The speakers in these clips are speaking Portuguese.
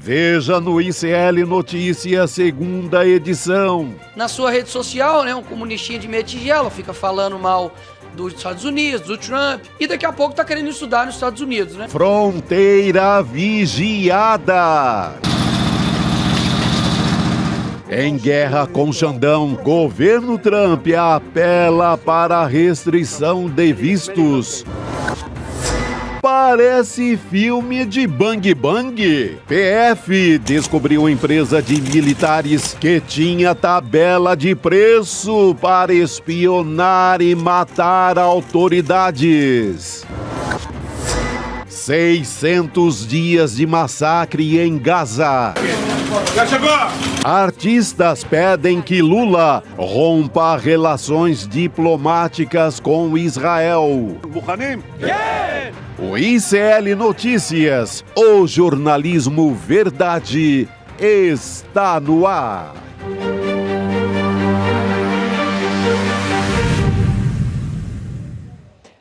Veja no ICL Notícias, segunda edição. Na sua rede social, né, um comunistinha de meia tigela fica falando mal dos Estados Unidos, do Trump, e daqui a pouco tá querendo estudar nos Estados Unidos, né? Fronteira vigiada. Em guerra com Xandão, governo Trump apela para a restrição de vistos. Parece filme de Bang Bang. PF descobriu empresa de militares que tinha tabela de preço para espionar e matar autoridades. 600 dias de massacre em Gaza. Artistas pedem que Lula rompa relações diplomáticas com Israel. O ICL Notícias, o jornalismo verdade, está no ar.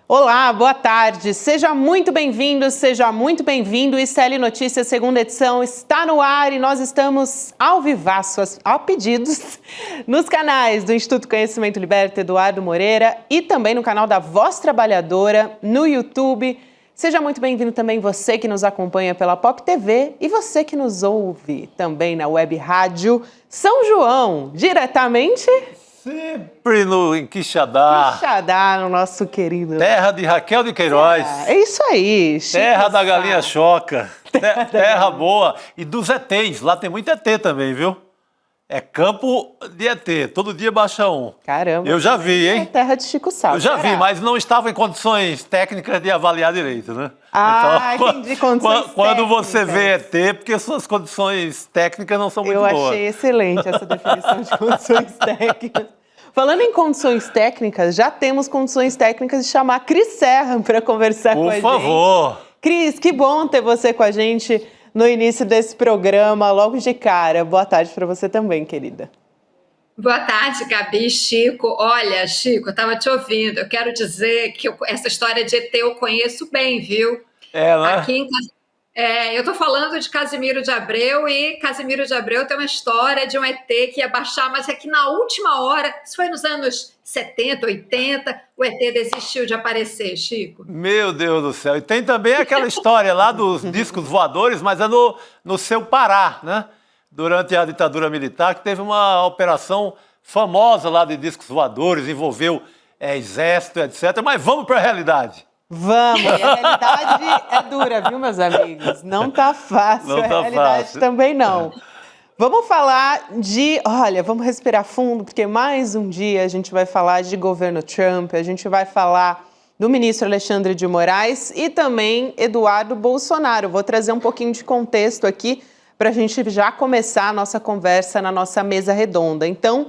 Olá, boa tarde. Seja muito bem-vindo, seja muito bem-vindo. O ICL Notícias, segunda edição, está no ar e nós estamos ao vivaço, a pedidos, nos canais do Instituto Conhecimento Liberta, Eduardo Moreira, e também no canal da Voz Trabalhadora, no YouTube. Seja muito bem-vindo também você que nos acompanha pela Pop TV e você que nos ouve também na Web Rádio São João, diretamente... Sempre em Quixadá. Quixadá, no nosso querido... Terra de Raquel de Queiroz. É isso aí. Terra da Galinha Choca. Terra boa. E dos ETs. Lá tem muito ET também, viu? É campo de ET. Todo dia baixa um. Caramba. Eu já vi, hein? É terra de Chico Sá. Eu já vi, mas não estava em condições técnicas de avaliar direito, né? Ah, então, entendi. Condições quando você técnicas. vê ET, porque suas condições técnicas não são muito boas. Eu achei excelente essa definição de condições técnicas. Falando em condições técnicas, já temos condições técnicas de chamar Cris Serra para conversar com a gente. Por favor. Cris, que bom ter você com a gente no início desse programa, logo de cara. Boa tarde para você também, querida. Boa tarde, Gabi, Chico. Olha, Chico, eu estava te ouvindo. Eu quero dizer que essa história de ET eu conheço bem, viu? É, né? Aqui em eu estou falando de Casimiro de Abreu e Casimiro de Abreu tem uma história de um ET que ia baixar, mas é que na última hora, isso foi nos anos 70, 80, o ET desistiu de aparecer, Chico. Meu Deus do céu. E tem também aquela história lá dos discos voadores, mas é no seu Pará, né? Durante a ditadura militar, que teve uma operação famosa lá de discos voadores, envolveu exército, etc. Mas vamos para a realidade. Vamos, e a realidade é dura, viu, meus amigos? Não tá fácil, Não tá a realidade fácil. também não. Vamos falar olha, vamos respirar fundo, porque mais um dia a gente vai falar de governo Trump, a gente vai falar do ministro Alexandre de Moraes e também Eduardo Bolsonaro. Vou trazer um pouquinho de contexto aqui para a gente já começar a nossa conversa na nossa mesa redonda. Então,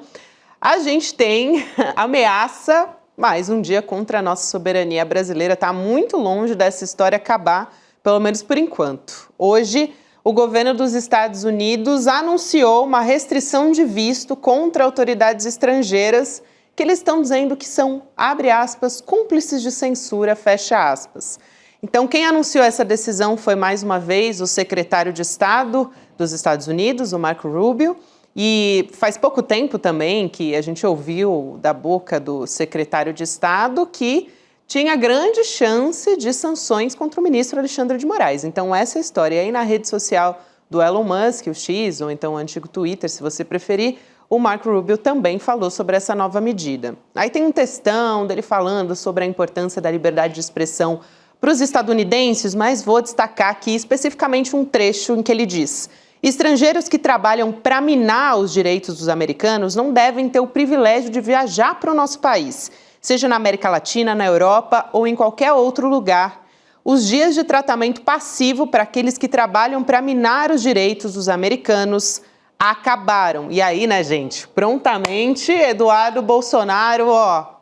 a gente tem ameaça... Mais um dia contra a nossa soberania brasileira. Está muito longe dessa história acabar, pelo menos por enquanto. Hoje, o governo dos Estados Unidos anunciou uma restrição de visto contra autoridades estrangeiras que eles estão dizendo que são, abre aspas, cúmplices de censura, fecha aspas. Então, quem anunciou essa decisão foi, mais uma vez, o secretário de Estado dos Estados Unidos, o Marco Rubio. E faz pouco tempo também que a gente ouviu da boca do secretário de Estado que tinha grande chance de sanções contra o ministro Alexandre de Moraes. Então essa é a história. E aí na rede social do Elon Musk, o X, ou então o antigo Twitter, se você preferir, o Marco Rubio também falou sobre essa nova medida. Aí tem um textão dele falando sobre a importância da liberdade de expressão para os estadunidenses, mas vou destacar aqui especificamente um trecho em que ele diz: estrangeiros que trabalham para minar os direitos dos americanos não devem ter o privilégio de viajar para o nosso país, seja na América Latina, na Europa ou em qualquer outro lugar. Os dias de tratamento passivo para aqueles que trabalham para minar os direitos dos americanos acabaram. E aí, né, gente, prontamente, Eduardo Bolsonaro,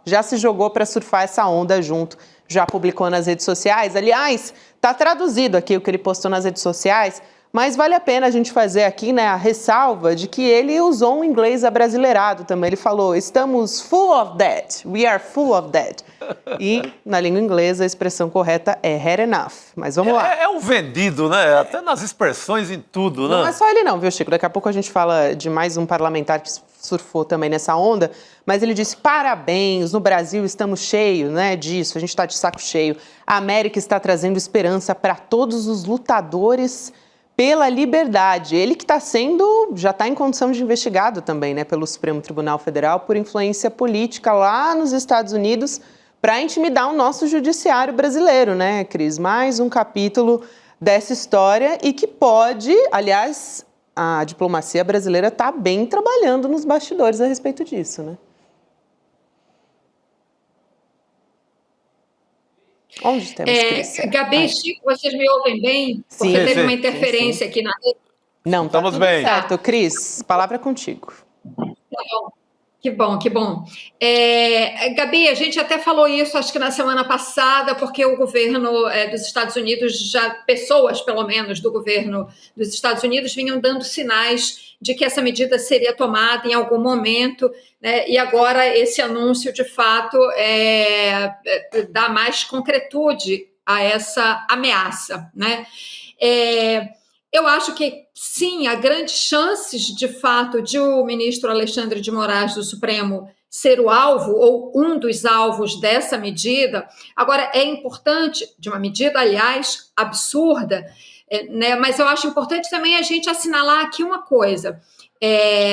já se jogou para surfar essa onda junto, já publicou nas redes sociais. Aliás, tá traduzido aqui o que ele postou nas redes sociais. Mas vale a pena a gente fazer aqui, né, a ressalva de que ele usou um inglês abrasileirado também. Ele falou, estamos full of that, we are full of that. E na língua inglesa a expressão correta é had enough. Mas vamos lá. É um vendido, né? Até nas expressões, em tudo, né? Não é só ele não, viu, Chico? Daqui a pouco a gente fala de mais um parlamentar que surfou também nessa onda. Mas ele disse, parabéns, no Brasil estamos cheios, né, disso, a gente está de saco cheio. A América está trazendo esperança para todos os lutadores pela liberdade. Ele que já está em condição de investigado também, né, pelo Supremo Tribunal Federal por influência política lá nos Estados Unidos para intimidar o nosso judiciário brasileiro, né, Cris? Mais um capítulo dessa história e que pode, aliás, a diplomacia brasileira está bem trabalhando nos bastidores a respeito disso, né? Onde temos, Cris? Gabi, Chico, vocês me ouvem bem? Porque Sim, teve uma interferência aqui na rede. Não, tá Estamos tudo bem. certo. Cris, palavra é contigo. Que bom, que bom. Gabi, a gente até falou isso, acho que na semana passada, porque o governo dos Estados Unidos, pessoas pelo menos do governo dos Estados Unidos vinham dando sinais de que essa medida seria tomada em algum momento, né? E agora esse anúncio, de fato, dá mais concretude a essa ameaça, né? Eu acho que, sim, há grandes chances, de fato, de o ministro Alexandre de Moraes do Supremo ser o alvo ou um dos alvos dessa medida. Agora, é importante, de uma medida, aliás, absurda, né, mas eu acho importante também a gente assinalar aqui uma coisa.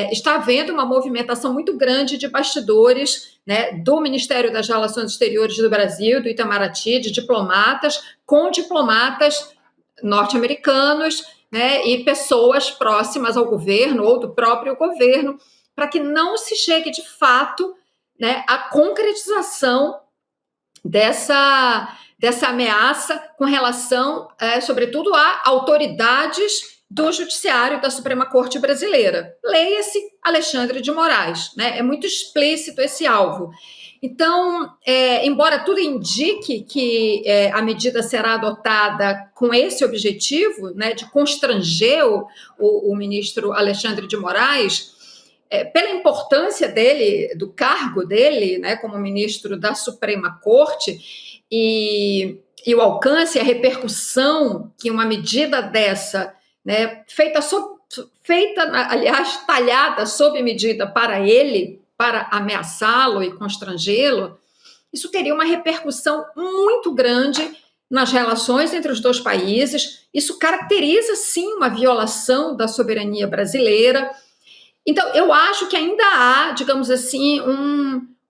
Está havendo uma movimentação muito grande de bastidores, né, do Ministério das Relações Exteriores do Brasil, do Itamaraty, de diplomatas, com diplomatas norte-americanos, né, e pessoas próximas ao governo ou do próprio governo, para que não se chegue de fato, né, à concretização dessa ameaça com relação, sobretudo, a autoridades do Judiciário da Suprema Corte Brasileira. Leia-se Alexandre de Moraes, né? É muito explícito esse alvo. Então, embora tudo indique que a medida será adotada com esse objetivo, né, de constranger o ministro Alexandre de Moraes, pela importância dele, do cargo dele, né, como ministro da Suprema Corte, e o alcance, a repercussão que uma medida dessa, né, feita, aliás, talhada sob medida para ele, para ameaçá-lo e constrangê-lo, isso teria uma repercussão muito grande nas relações entre os dois países. Isso caracteriza, sim, uma violação da soberania brasileira. Então, eu acho que ainda há, digamos assim,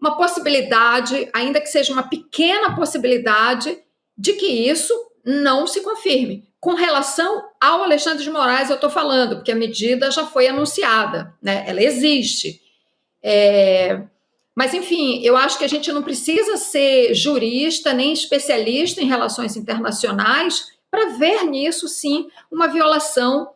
uma possibilidade, ainda que seja uma pequena possibilidade, de que isso não se confirme. Com relação ao Alexandre de Moraes, eu estou falando, porque a medida já foi anunciada, né? Ela existe. Mas, enfim, eu acho que a gente não precisa ser jurista nem especialista em relações internacionais para ver nisso, sim, uma violação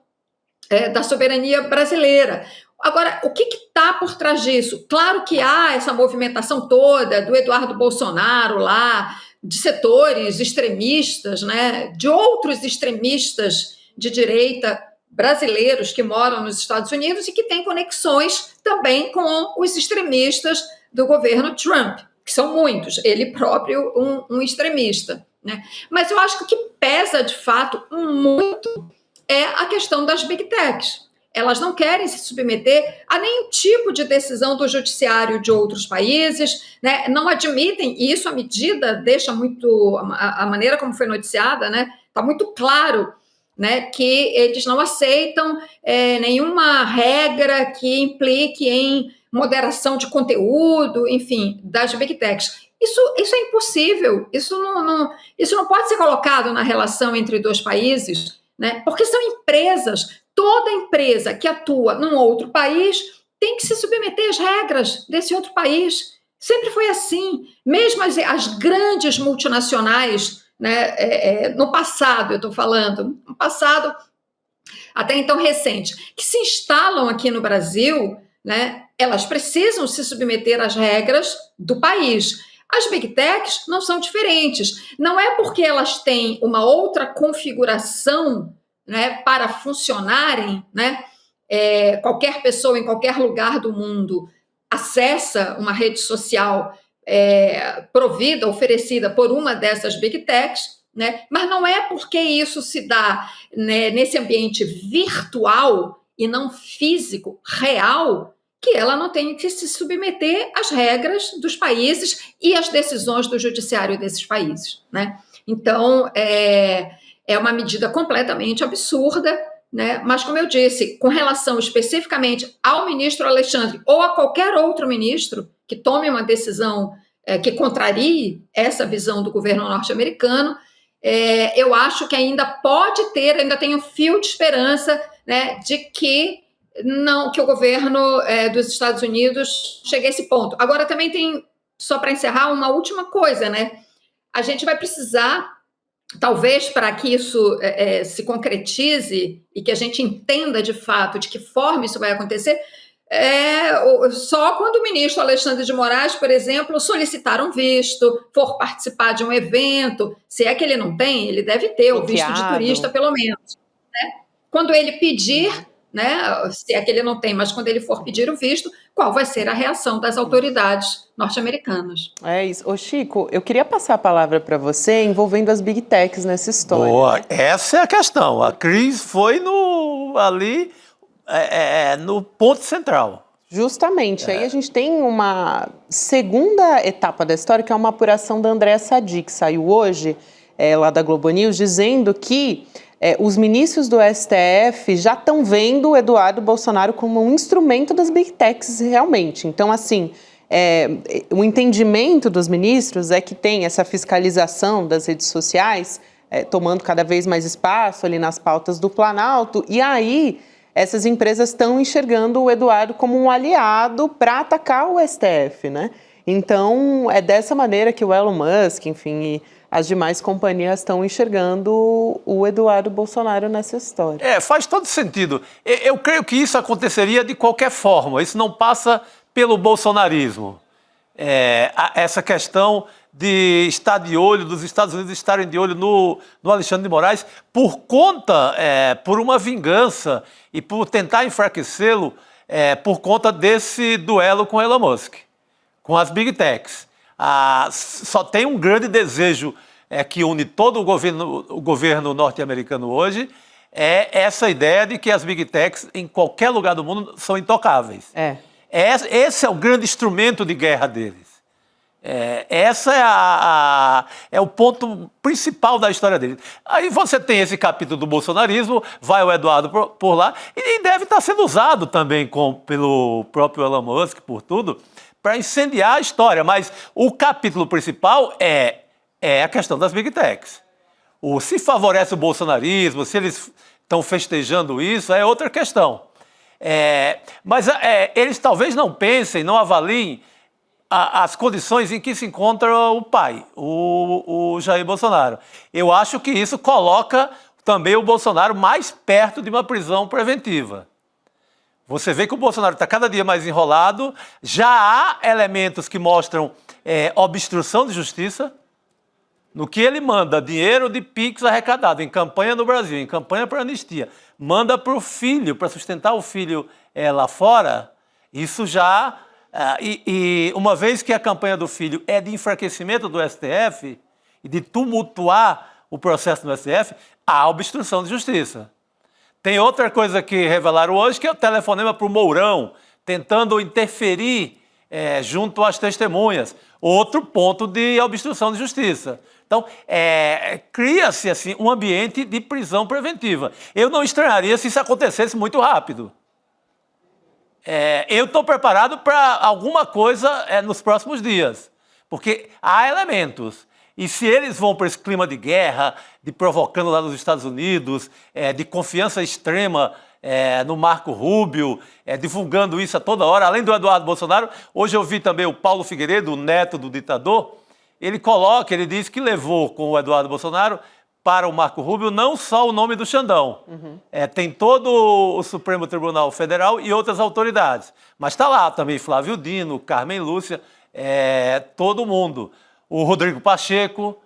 da soberania brasileira. Agora, o que está por trás disso? Claro que há essa movimentação toda do Eduardo Bolsonaro lá, de setores extremistas, né, de outros extremistas de direita brasileiros que moram nos Estados Unidos e que têm conexões também com os extremistas do governo Trump, que são muitos, ele próprio um extremista, né? Mas eu acho que o que pesa, de fato, muito é a questão das Big Techs. Elas não querem se submeter a nenhum tipo de decisão do judiciário de outros países, né? Não admitem, e isso a medida deixa muito, a maneira como foi noticiada, né? Está muito claro, né, que eles não aceitam nenhuma regra que implique em moderação de conteúdo, enfim, das Big Techs. Isso é impossível, isso não pode ser colocado na relação entre dois países, né, porque são empresas, toda empresa que atua num outro país tem que se submeter às regras desse outro país. Sempre foi assim, mesmo as grandes multinacionais, né, no passado, eu estou falando, no passado até então recente, que se instalam aqui no Brasil, né, elas precisam se submeter às regras do país. As Big Techs não são diferentes. Não é porque elas têm uma outra configuração, né, para funcionarem, né, qualquer pessoa em qualquer lugar do mundo acessa uma rede social provida, oferecida por uma dessas big techs, né, mas não é porque isso se dá, né, nesse ambiente virtual e não físico, real, que ela não tem que se submeter às regras dos países e às decisões do judiciário desses países, né? Então, é uma medida completamente absurda, né? Mas, como eu disse, com relação especificamente ao ministro Alexandre ou a qualquer outro ministro que tome uma decisão que contrarie essa visão do governo norte-americano, eu acho que ainda tem um fio de esperança, né, de que o governo dos Estados Unidos chegue a esse ponto. Agora, também tem, só para encerrar, uma última coisa, né? A gente vai precisar, talvez, para que isso se concretize e que a gente entenda de fato de que forma isso vai acontecer, só quando o ministro Alexandre de Moraes, por exemplo, solicitar um visto, for participar de um evento, se é que ele não tem, ele deve ter o visto de turista, pelo menos, né? Quando ele pedir, né, se é que ele não tem, mas quando ele for pedir o visto, qual vai ser a reação das autoridades norte-americanas? É isso. Ô Chico, eu queria passar a palavra para você envolvendo as big techs nessa história. Boa, essa é a questão. A Cris foi no ponto central. Justamente. Aí a gente tem uma segunda etapa da história, que é uma apuração da Andréa Sadi, que saiu hoje, lá da Globo News, dizendo que os ministros do STF já estão vendo o Eduardo Bolsonaro como um instrumento das big techs realmente. Então, assim, o entendimento dos ministros é que tem essa fiscalização das redes sociais tomando cada vez mais espaço ali nas pautas do Planalto, e aí essas empresas estão enxergando o Eduardo como um aliado para atacar o STF, né? Então, é dessa maneira que o Elon Musk, enfim, e as demais companhias estão enxergando o Eduardo Bolsonaro nessa história. Faz todo sentido. Eu creio que isso aconteceria de qualquer forma. Isso não passa pelo bolsonarismo. Essa questão de estar de olho, dos Estados Unidos estarem de olho no Alexandre de Moraes, por uma vingança e por tentar enfraquecê-lo por conta desse duelo com Elon Musk, com as big techs. Só tem um grande desejo que une todo o governo norte-americano hoje, essa ideia de que as big techs, em qualquer lugar do mundo, são intocáveis. Esse é o grande instrumento de guerra deles. É o ponto principal da história deles. Aí você tem esse capítulo do bolsonarismo, vai o Eduardo por lá, e deve estar sendo usado também pelo próprio Elon Musk, por tudo, para incendiar a história. Mas o capítulo principal é a questão das big techs. Se favorece o bolsonarismo, se eles estão festejando isso, é outra questão. Mas eles talvez não pensem, não avaliem as condições em que se encontra o pai, o Jair Bolsonaro. Eu acho que isso coloca também o Bolsonaro mais perto de uma prisão preventiva. Você vê que o Bolsonaro está cada dia mais enrolado, já há elementos que mostram obstrução de justiça, no que ele manda dinheiro de PIX arrecadado em campanha no Brasil, em campanha para anistia, manda para o filho, para sustentar o filho lá fora, isso já... E uma vez que a campanha do filho é de enfraquecimento do STF e de tumultuar o processo no STF, há obstrução de justiça. Tem outra coisa que revelaram hoje, que é o telefonema para o Mourão, tentando interferir junto às testemunhas. Outro ponto de obstrução de justiça. Então, cria-se assim, um ambiente de prisão preventiva. Eu não estranharia se isso acontecesse muito rápido. Eu estou preparado para alguma coisa nos próximos dias, porque há elementos. E se eles vão para esse clima de guerra, de provocando lá nos Estados Unidos, de confiança extrema no Marco Rubio, divulgando isso a toda hora, além do Eduardo Bolsonaro, hoje eu vi também o Paulo Figueiredo, o neto do ditador, ele diz que levou com o Eduardo Bolsonaro para o Marco Rubio não só o nome do Xandão, tem todo o Supremo Tribunal Federal e outras autoridades, mas está lá também Flávio Dino, Carmen Lúcia, todo mundo. O Rodrigo Pacheco,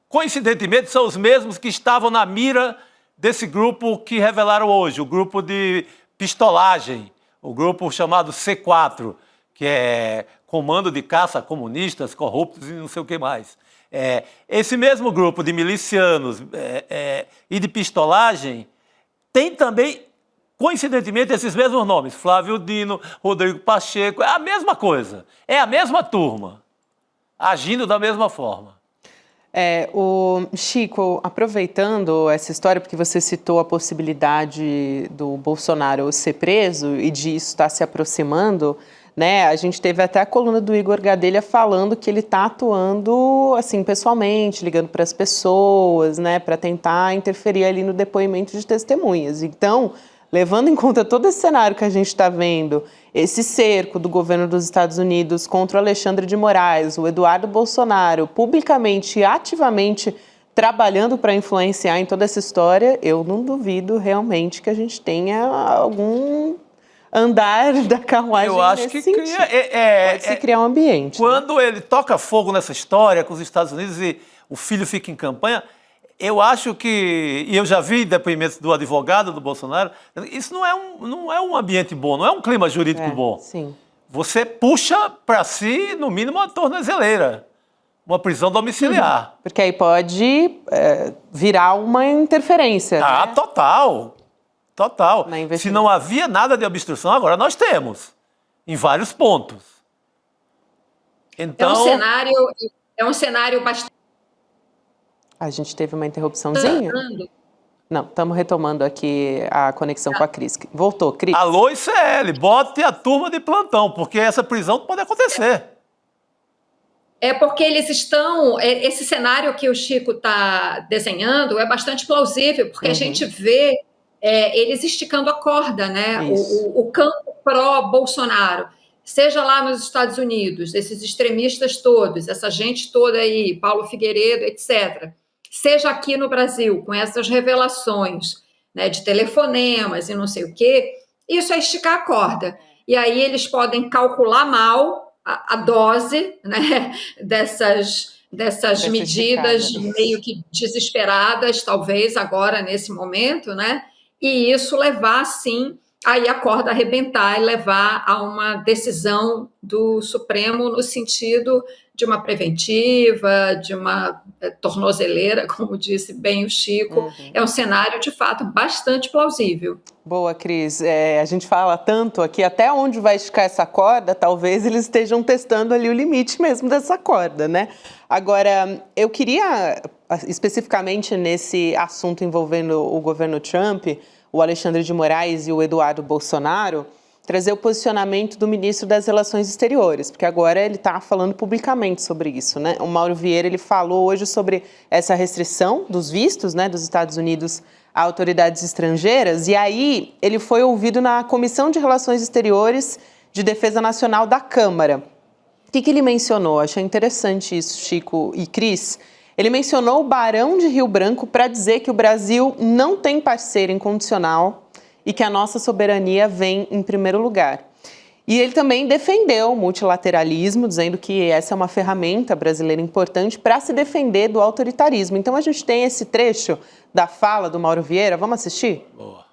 coincidentemente, são os mesmos que estavam na mira desse grupo que revelaram hoje, o grupo de pistolagem, o grupo chamado C4, que é Comando de Caça a Comunistas, Corruptos e não sei o que mais. Esse mesmo grupo de milicianos e de pistolagem tem também, coincidentemente, esses mesmos nomes. Flávio Dino, Rodrigo Pacheco, é a mesma coisa. É a mesma turma, agindo da mesma forma. O Chico, aproveitando essa história, porque você citou a possibilidade do Bolsonaro ser preso e disso estar se aproximando, né? A gente teve até a coluna do Igor Gadelha falando que ele está atuando assim pessoalmente, ligando para as pessoas, né, para tentar interferir ali no depoimento de testemunhas. Então, levando em conta todo esse cenário que a gente está vendo, esse cerco do governo dos Estados Unidos contra o Alexandre de Moraes, o Eduardo Bolsonaro, publicamente e ativamente trabalhando para influenciar em toda essa história, eu não duvido realmente que a gente tenha algum andar da carruagem. Eu acho que pode se criar um ambiente. Quando ele toca fogo nessa história com os Estados Unidos e o filho fica em campanha, eu acho que, e eu já vi depoimentos do advogado do Bolsonaro, isso não é um ambiente bom, não é um clima jurídico bom. Sim. Você puxa para si, no mínimo, uma tornozeleira, uma prisão domiciliar. Porque aí pode virar uma interferência. Ah, né? Total. Se não havia nada de obstrução, agora nós temos, em vários pontos. Então, é um cenário bastante... A gente teve uma interrupçãozinha? Não, estamos retomando aqui a conexão com a Cris. Voltou, Cris. Alô, ICL, bote a turma de plantão, porque essa prisão pode acontecer. Porque eles estão... Esse cenário que o Chico está desenhando é bastante plausível, porque a gente vê eles esticando a corda, né? O campo pró-Bolsonaro. Seja lá nos Estados Unidos, esses extremistas todos, essa gente toda aí, Paulo Figueiredo, etc. Seja aqui no Brasil, com essas revelações, né, de telefonemas e não sei o quê, isso é esticar a corda. E aí eles podem calcular mal a dose, né, dessas medidas meio que desesperadas, talvez agora, nesse momento, né? E isso levar, sim, aí a corda arrebentar e levar a uma decisão do Supremo no sentido de uma preventiva, de uma tornozeleira, como disse bem o Chico. É um cenário, de fato, bastante plausível. Boa, Cris. A gente fala tanto aqui, até onde vai esticar essa corda, talvez eles estejam testando ali o limite mesmo dessa corda, né? Agora, eu queria, especificamente nesse assunto envolvendo o governo Trump, o Alexandre de Moraes e o Eduardo Bolsonaro, trazer o posicionamento do ministro das Relações Exteriores, porque agora ele está falando publicamente sobre isso, né? O Mauro Vieira, ele falou hoje sobre essa restrição dos vistos, né, dos Estados Unidos a autoridades estrangeiras, e aí ele foi ouvido na Comissão de Relações Exteriores de Defesa Nacional da Câmara. O que ele mencionou? Achei interessante isso, Chico e Cris. Ele mencionou o Barão de Rio Branco para dizer que o Brasil não tem parceiro incondicional e que a nossa soberania vem em primeiro lugar. E ele também defendeu o multilateralismo, dizendo que essa é uma ferramenta brasileira importante para se defender do autoritarismo. Então a gente tem esse trecho da fala do Mauro Vieira. Vamos assistir? Boa.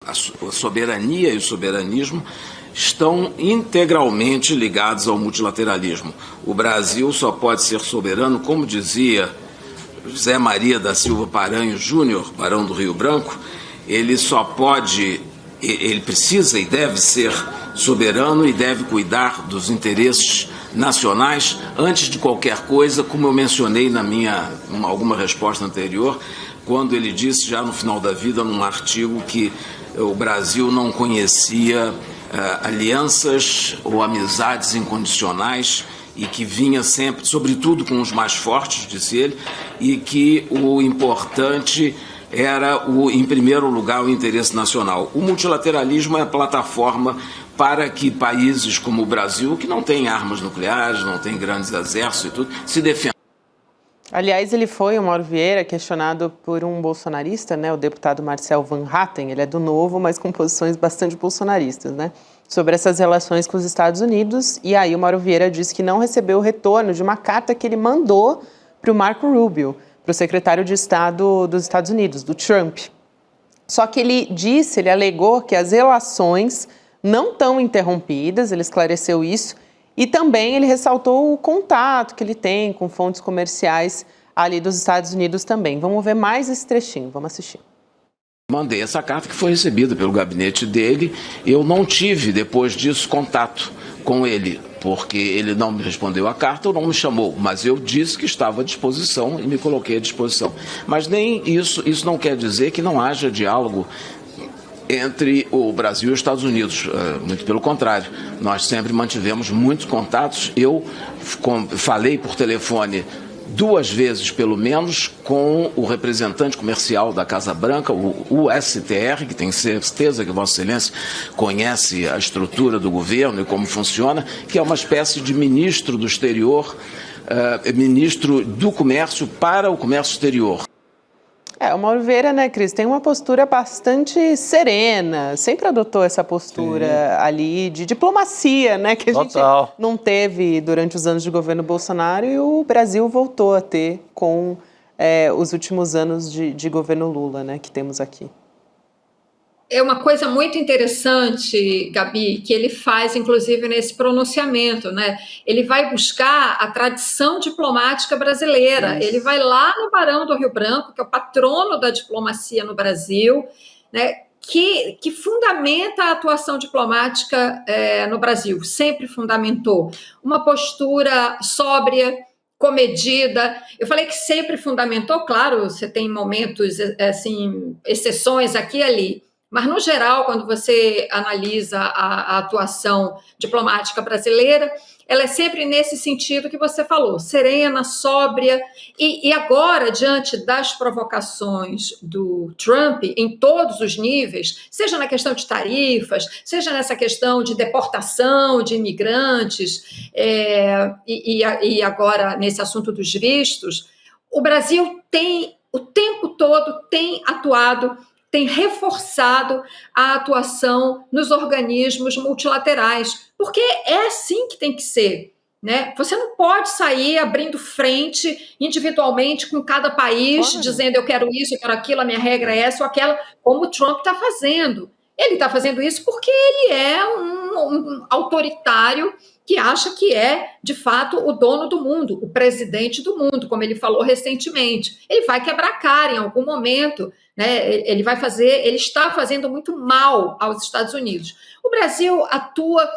A soberania e o soberanismo estão integralmente ligados ao multilateralismo. O Brasil só pode ser soberano, como dizia José Maria da Silva Paranhos Júnior, Barão do Rio Branco, ele precisa e deve ser soberano e deve cuidar dos interesses nacionais antes de qualquer coisa, como eu mencionei na alguma resposta anterior, quando ele disse já no final da vida, num artigo, que o Brasil não conhecia alianças ou amizades incondicionais e que vinha sempre, sobretudo com os mais fortes, disse ele, e que o importante era, em primeiro lugar, o interesse nacional. O multilateralismo é a plataforma para que países como o Brasil, que não tem armas nucleares, não tem grandes exércitos e tudo, se defendam. Aliás, o Mauro Vieira, questionado por um bolsonarista, né, o deputado Marcel Van Hatten, ele é do Novo, mas com posições bastante bolsonaristas, né, sobre essas relações com os Estados Unidos. E aí o Mauro Vieira disse que não recebeu o retorno de uma carta que ele mandou para o Marco Rubio, para o secretário de Estado dos Estados Unidos, do Trump. Só que ele alegou que as relações não estão interrompidas, ele esclareceu isso, e também ele ressaltou o contato que ele tem com fontes comerciais ali dos Estados Unidos também. Vamos ver mais esse trechinho, vamos assistir. Mandei essa carta que foi recebida pelo gabinete dele. Eu não tive, depois disso, contato com ele, porque ele não me respondeu a carta ou não me chamou, mas eu disse que estava à disposição e me coloquei à disposição. Mas nem isso não quer dizer que não haja diálogo entre o Brasil e os Estados Unidos. Muito pelo contrário, nós sempre mantivemos muitos contatos. Eu falei por telefone 2 vezes, pelo menos, com o representante comercial da Casa Branca, o USTR, que tenho certeza que Vossa Excelência conhece a estrutura do governo e como funciona, que é uma espécie de ministro do exterior, ministro do comércio para o comércio exterior. O Mauro Vieira, né, Cris, tem uma postura bastante serena, sempre adotou essa postura ali de diplomacia, né, que a gente não teve durante os anos de governo Bolsonaro e o Brasil voltou a ter com os últimos anos de governo Lula, né, que temos aqui. É uma coisa muito interessante, Gabi, que ele faz, inclusive, nesse pronunciamento, né? Ele vai buscar a tradição diplomática brasileira. Ele vai lá no Barão do Rio Branco, que é o patrono da diplomacia no Brasil, né? Que fundamenta a atuação diplomática no Brasil, sempre fundamentou. Uma postura sóbria, comedida. Eu falei que sempre fundamentou, claro, você tem momentos, assim, exceções aqui e ali, mas, no geral, quando você analisa a atuação diplomática brasileira, ela é sempre nesse sentido que você falou, serena, sóbria, e agora, diante das provocações do Trump, em todos os níveis, seja na questão de tarifas, seja nessa questão de deportação de imigrantes, e agora nesse assunto dos vistos, o Brasil o tempo todo tem atuado, tem reforçado a atuação nos organismos multilaterais, porque é assim que tem que ser, né? Você não pode sair abrindo frente individualmente com cada país, dizendo eu quero isso, eu quero aquilo, a minha regra é essa ou aquela, como o Trump está fazendo. Ele está fazendo isso porque ele é um autoritário que acha que é, de fato, o dono do mundo, o presidente do mundo, como ele falou recentemente. Ele vai quebrar a cara em algum momento, né? Ele está fazendo muito mal aos Estados Unidos. O Brasil atua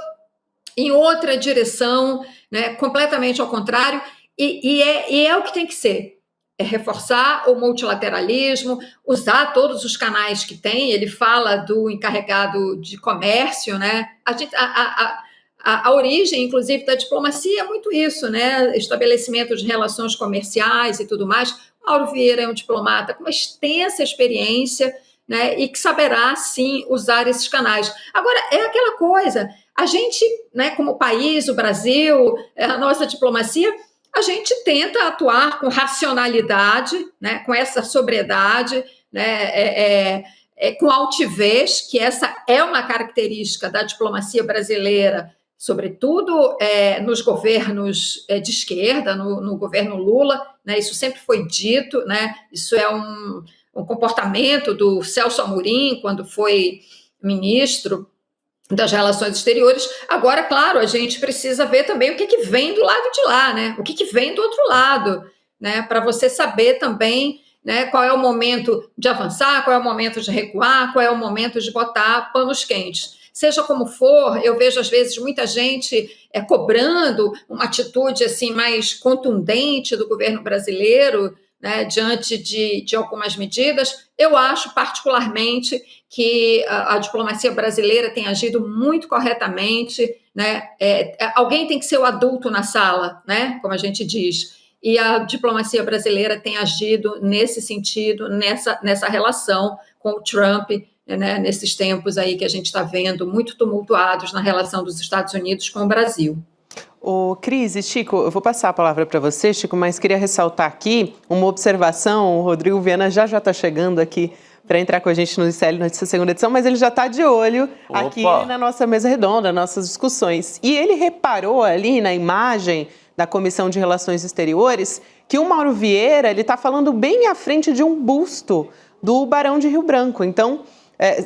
em outra direção, né? Completamente ao contrário, e é o que tem que ser. É reforçar o multilateralismo, usar todos os canais que tem. Ele fala do encarregado de comércio, né? A origem, inclusive, da diplomacia é muito isso, né? Estabelecimento de relações comerciais e tudo mais. Mauro Vieira é um diplomata com uma extensa experiência, né? E que saberá, sim, usar esses canais. Agora, é aquela coisa, a gente, né, como país, o Brasil, a nossa diplomacia, a gente tenta atuar com racionalidade, né, com essa sobriedade, né, com altivez, que essa é uma característica da diplomacia brasileira, sobretudo nos governos de esquerda, no governo Lula, né, isso sempre foi dito, né, isso é um comportamento do Celso Amorim, quando foi ministro das Relações Exteriores. Agora, claro, a gente precisa ver também o que vem do lado de lá, né, o que vem do outro lado, né, para você saber também, né, qual é o momento de avançar, qual é o momento de recuar, qual é o momento de botar panos quentes. Seja como for, eu vejo às vezes muita gente cobrando uma atitude assim mais contundente do governo brasileiro, né, diante de algumas medidas. Eu acho particularmente que a diplomacia brasileira tem agido muito corretamente, né? Alguém tem que ser o adulto na sala, né, como a gente diz, e a diplomacia brasileira tem agido nesse sentido, nessa relação com o Trump, né, nesses tempos aí que a gente está vendo muito tumultuados na relação dos Estados Unidos com o Brasil. Cris e Chico, eu vou passar a palavra para você, Chico, mas queria ressaltar aqui uma observação. O Rodrigo Viana já está chegando aqui para entrar com a gente no ICL nessa segunda edição, mas ele já está de olho aqui na nossa mesa redonda, nas nossas discussões. E ele reparou ali na imagem da Comissão de Relações Exteriores, que o Mauro Vieira ele está falando bem à frente de um busto do Barão de Rio Branco. Então,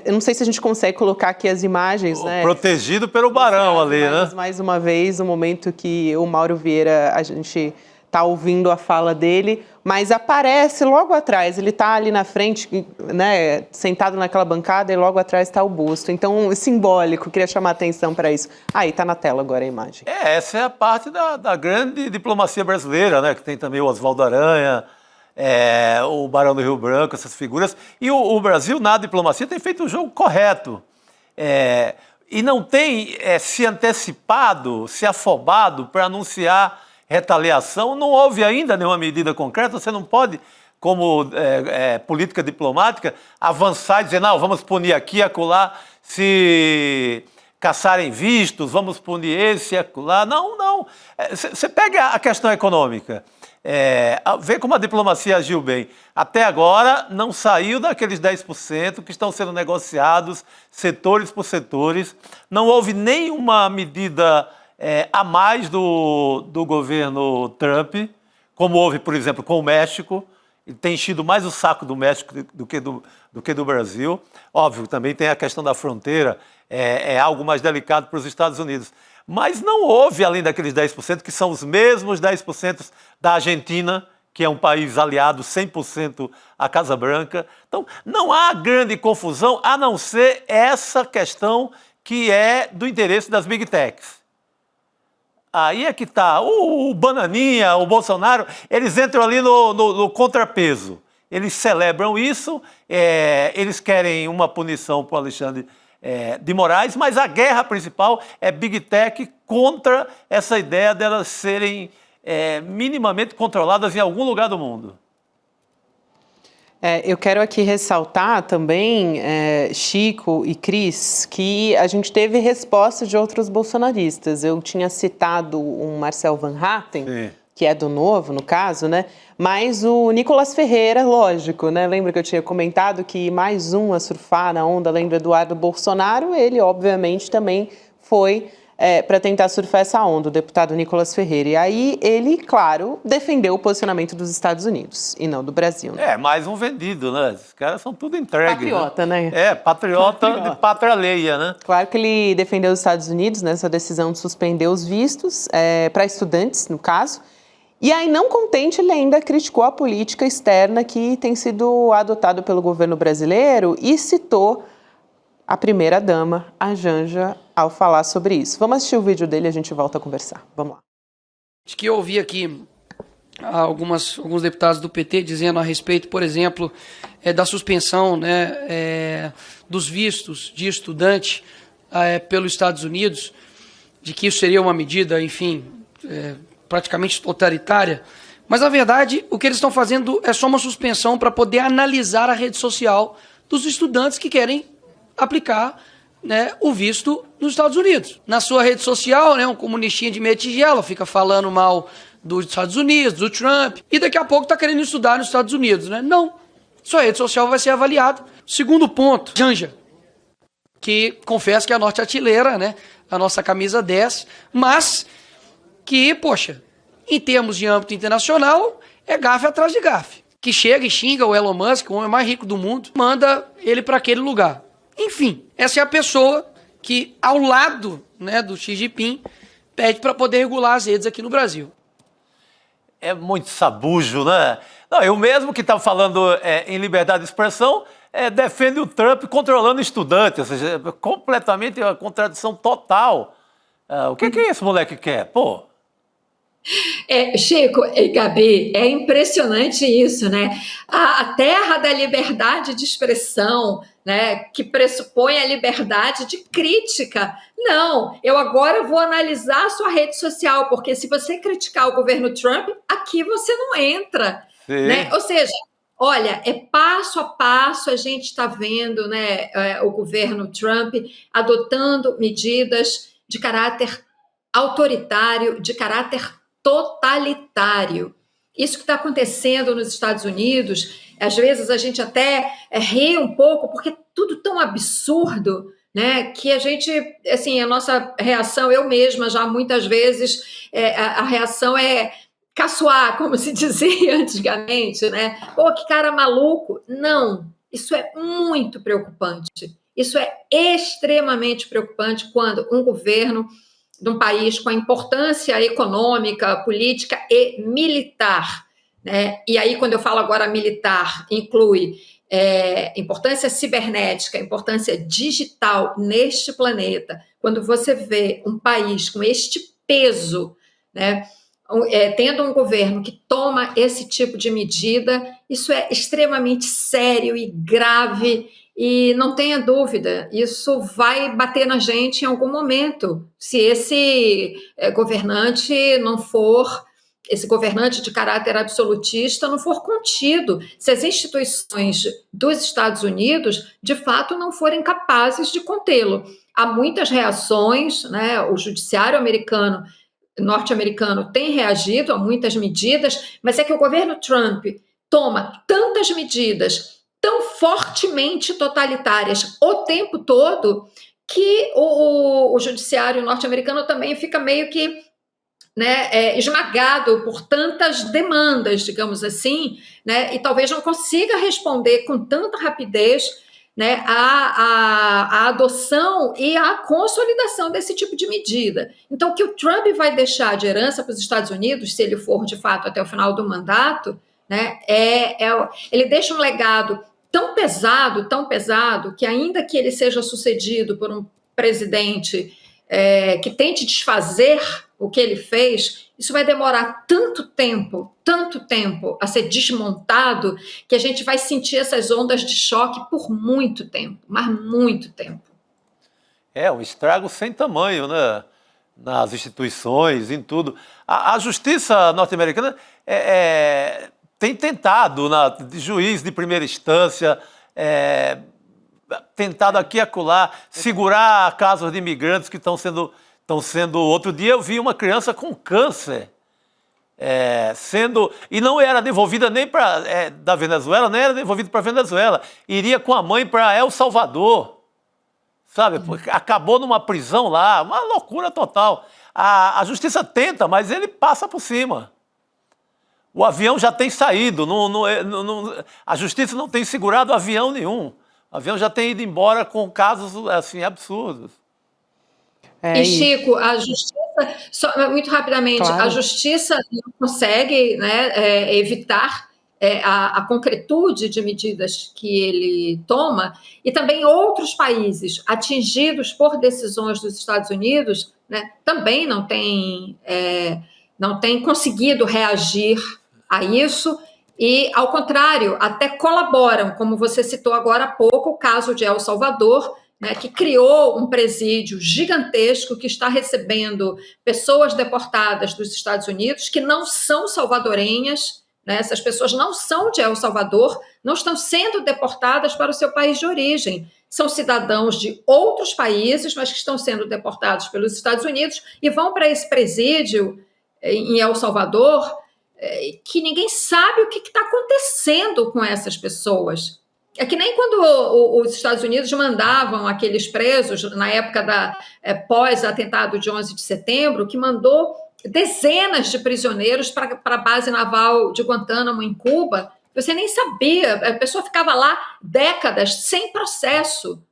eu não sei se a gente consegue colocar aqui as imagens, né? Protegido pelo Barão ali, né? Mais uma vez, o momento que o Mauro Vieira, a gente está ouvindo a fala dele, mas aparece logo atrás, ele está ali na frente, né, sentado naquela bancada, e logo atrás está o busto. Então, simbólico, queria chamar a atenção para isso. Aí, está na tela agora a imagem. Essa é a parte da grande diplomacia brasileira, né? Que tem também o Oswaldo Aranha, o Barão do Rio Branco, essas figuras. E o Brasil, na diplomacia, tem feito o jogo correto. E não tem se antecipado, se afobado para anunciar retaliação. Não houve ainda nenhuma medida concreta. Você não pode, como política diplomática, avançar e dizer, não, vamos punir aqui e acolá se caçarem vistos, vamos punir esse e acolá. Não. Você pega a questão econômica, vê como a diplomacia agiu bem. Até agora não saiu daqueles 10% que estão sendo negociados, setores por setores. Não houve nenhuma medida a mais do governo Trump, como houve, por exemplo, com o México. Ele tem enchido mais o saco do México do que do Brasil. Óbvio, também tem a questão da fronteira, é algo mais delicado para os Estados Unidos. Mas não houve, além daqueles 10%, que são os mesmos 10% da Argentina, que é um país aliado 100% à Casa Branca. Então, não há grande confusão, a não ser essa questão que é do interesse das Big Techs. Aí é que está. O Bananinha, o Bolsonaro, eles entram ali no contrapeso. Eles celebram isso, eles querem uma punição para o Alexandre de Moraes, mas a guerra principal é Big Tech contra essa ideia delas serem minimamente controladas em algum lugar do mundo. Eu quero aqui ressaltar também, Chico e Cris, que a gente teve resposta de outros bolsonaristas. Eu tinha citado um Marcel Van Hatten, sim, que é do Novo, no caso, né? Mas o Nicolas Ferreira, lógico, né? Lembra que eu tinha comentado que mais um a surfar na onda, além do Eduardo Bolsonaro, ele, obviamente, também foi para tentar surfar essa onda, o deputado Nicolas Ferreira. E aí ele, claro, defendeu o posicionamento dos Estados Unidos e não do Brasil. Né? Mais um vendido, né? Esses caras são tudo entregues. Patriota, né? Patriota de pátria alheia, né? Claro que ele defendeu os Estados Unidos nessa decisão de suspender os vistos para estudantes, no caso. E aí, não contente, ele ainda criticou a política externa que tem sido adotada pelo governo brasileiro e citou a primeira-dama, a Janja, ao falar sobre isso. Vamos assistir o vídeo dele e a gente volta a conversar. Vamos lá. Acho que eu ouvi aqui alguns deputados do PT dizendo a respeito, por exemplo, da suspensão, né, dos vistos de estudante pelos Estados Unidos, de que isso seria uma medida, enfim, praticamente totalitária. Mas, na verdade, o que eles estão fazendo é só uma suspensão para poder analisar a rede social dos estudantes que querem aplicar, né, o visto nos Estados Unidos. Na sua rede social, né, um comunistinha de meia tigela fica falando mal dos Estados Unidos, do Trump, e daqui a pouco está querendo estudar nos Estados Unidos, né? Não. Sua rede social vai ser avaliada. Segundo ponto, Janja, que confesso que é a norte-artilheira, né, a nossa camisa 10, mas que, poxa, em termos de âmbito internacional, é gafe atrás de gafe. Que chega e xinga o Elon Musk, o homem mais rico do mundo, manda ele para aquele lugar. Enfim, essa é a pessoa que, ao lado, né, do Xi Jinping, pede para poder regular as redes aqui no Brasil. É muito sabujo, né? Não, eu mesmo que estava falando em liberdade de expressão, defende o Trump controlando estudantes, ou seja, completamente uma contradição total. O que esse moleque quer? Pô! Chico e Gabi, é impressionante isso, né? A terra da liberdade de expressão, né, que pressupõe a liberdade de crítica. Não, eu agora vou analisar a sua rede social, porque se você criticar o governo Trump, aqui você não entra. Né? Ou seja, olha, passo a passo a gente está vendo, né, o governo Trump adotando medidas de caráter autoritário, de caráter totalitário. Isso que está acontecendo nos Estados Unidos, às vezes a gente até ri um pouco, porque é tudo tão absurdo, né, que a gente, assim, a nossa reação, eu mesma já muitas vezes, a reação é caçoar, como se dizia antigamente, né? Pô, que cara maluco. Não, isso é muito preocupante. Isso é extremamente preocupante quando um governo de um país com a importância econômica, política e militar, né? E aí, quando eu falo agora militar, inclui importância cibernética, importância digital neste planeta. Quando você vê um país com este peso, né, tendo um governo que toma esse tipo de medida, isso é extremamente sério e grave. E não tenha dúvida, isso vai bater na gente em algum momento, se esse governante não for, esse governante de caráter absolutista não for contido, se as instituições dos Estados Unidos, de fato, não forem capazes de contê-lo. Há muitas reações, né? O judiciário norte-americano tem reagido a muitas medidas, mas é que o governo Trump toma tantas medidas tão fortemente totalitárias o tempo todo que o judiciário norte-americano também fica meio que, né, esmagado por tantas demandas, digamos assim, né, e talvez não consiga responder com tanta rapidez, né, a adoção e a consolidação desse tipo de medida. Então, o que o Trump vai deixar de herança para os Estados Unidos, se ele for de fato até o final do mandato, né, ele deixa um legado tão pesado, que ainda que ele seja sucedido por um presidente que tente desfazer o que ele fez, isso vai demorar tanto tempo a ser desmontado, que a gente vai sentir essas ondas de choque por muito tempo, mas muito tempo. Um estrago sem tamanho, né? Nas instituições, em tudo. A justiça norte-americana tem tentado, de juiz de primeira instância, tentado aqui e acolá, segurar casos de imigrantes que estão sendo... Outro dia eu vi uma criança com câncer e não era devolvida nem da Venezuela, nem era devolvida para a Venezuela. Iria com a mãe para El Salvador, sabe? Porque acabou numa prisão lá, uma loucura total. A justiça tenta, mas ele passa por cima. O avião já tem saído, a justiça não tem segurado avião nenhum. O avião já tem ido embora com casos assim, absurdos. E, Chico, a justiça, muito rapidamente, claro, a justiça não consegue, né, evitar a concretude de medidas que ele toma, e também outros países atingidos por decisões dos Estados Unidos, né, também não têm conseguido reagir a isso, e, ao contrário, até colaboram, como você citou agora há pouco, o caso de El Salvador, né, que criou um presídio gigantesco que está recebendo pessoas deportadas dos Estados Unidos que não são salvadorenhas, né, essas pessoas não são de El Salvador, não estão sendo deportadas para o seu país de origem. São cidadãos de outros países, mas que estão sendo deportados pelos Estados Unidos e vão para esse presídio em El Salvador, que ninguém sabe o que está acontecendo com essas pessoas. É que nem quando os Estados Unidos mandavam aqueles presos, na época pós-atentado de 11 de setembro, que mandou dezenas de prisioneiros para a base naval de Guantánamo, em Cuba. Você nem sabia, a pessoa ficava lá décadas sem processo.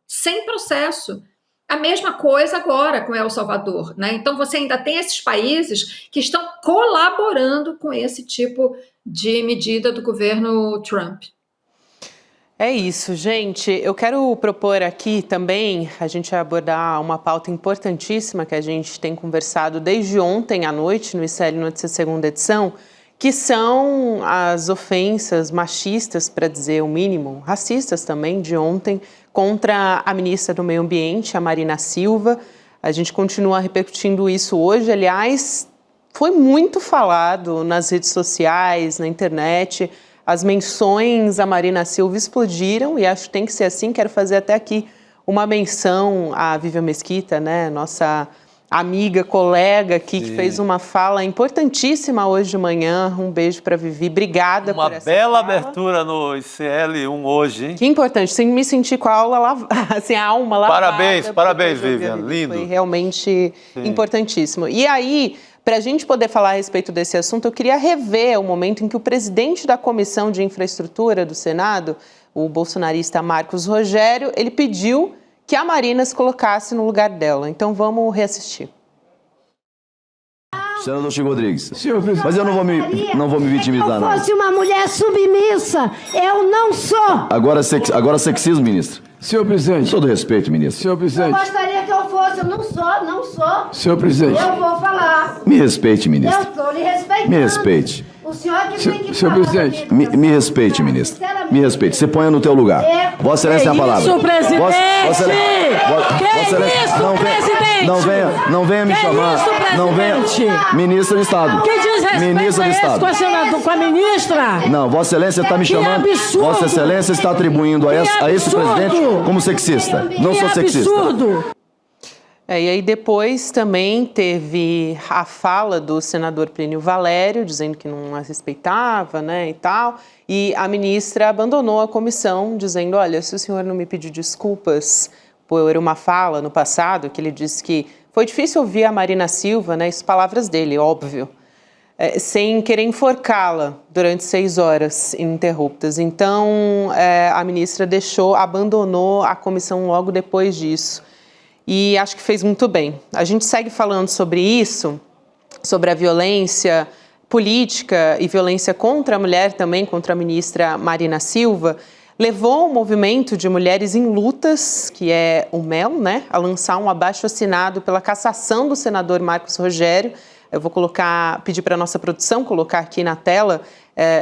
A mesma coisa agora com El Salvador, né? Então você ainda tem esses países que estão colaborando com esse tipo de medida do governo Trump. É isso, gente. Eu quero propor aqui também a gente abordar uma pauta importantíssima que a gente tem conversado desde ontem à noite no ICL Notícias segunda edição, que são as ofensas machistas, para dizer o mínimo, racistas também, de ontem, contra a ministra do Meio Ambiente, a Marina Silva. A gente continua repercutindo isso hoje. Aliás, foi muito falado nas redes sociais, na internet. As menções a Marina Silva explodiram e acho que tem que ser assim. Quero fazer até aqui uma menção à Vivian Mesquita, né, nossa amiga, colega aqui, que fez uma fala importantíssima hoje de manhã. Um beijo para Vivi. Obrigada por essa bela fala. abertura no ICL1 hoje, hein? Que importante. Sem me sentir com a aula assim, a alma lavada. Parabéns, Vivian. Lindo. Foi realmente importantíssimo. E aí, para a gente poder falar a respeito desse assunto, eu queria rever o momento em que o presidente da Comissão de Infraestrutura do Senado, o bolsonarista Marcos Rogério, ele pediu que a Marina se colocasse no lugar dela. Então vamos reassistir. Senador Chico Rodrigues, mas eu não vou me vitimizar, não. Se eu fosse uma mulher submissa, eu não sou. Agora sexismo, ministro. Senhor presidente. Todo respeito, ministro. Senhor presidente. Eu gostaria que eu fosse, eu não sou. Senhor presidente. Eu vou falar. Me respeite, ministro. Eu estou lhe respeitando. Me respeite. O senhor que tem que Senhor falar. presidente. Me respeite, ministro. Me respeite. Você ponha no teu lugar. Vossa Excelência tem a palavra. Isso, presidente! Vossa presidente! Não venha me chamar. isso, Não venha. presidente? Ministra de Estado. Que desrespeito Ministra de é esse Estado. com a ministra? Não, Vossa Excelência está me Que chamando. absurdo! Vossa Excelência está atribuindo a esse absurdo! presidente como sexista. Não sou sexista. Absurdo! E aí depois também teve a fala do senador Plínio Valério, dizendo que não a respeitava, né, e tal. E a ministra abandonou a comissão, dizendo, olha, se o senhor não me pedir desculpas por uma fala no passado, que ele disse que foi difícil ouvir a Marina Silva, né, isso palavras dele, óbvio, sem querer enforcá-la durante 6 horas ininterruptas. Então, a ministra abandonou a comissão logo depois disso. E acho que fez muito bem. A gente segue falando sobre isso, sobre a violência política e violência contra a mulher também, contra a ministra Marina Silva. Levou o movimento de mulheres em lutas, que é o MEL, né, a lançar um abaixo-assinado pela cassação do senador Marcos Rogério. Eu vou pedir para a nossa produção colocar aqui na tela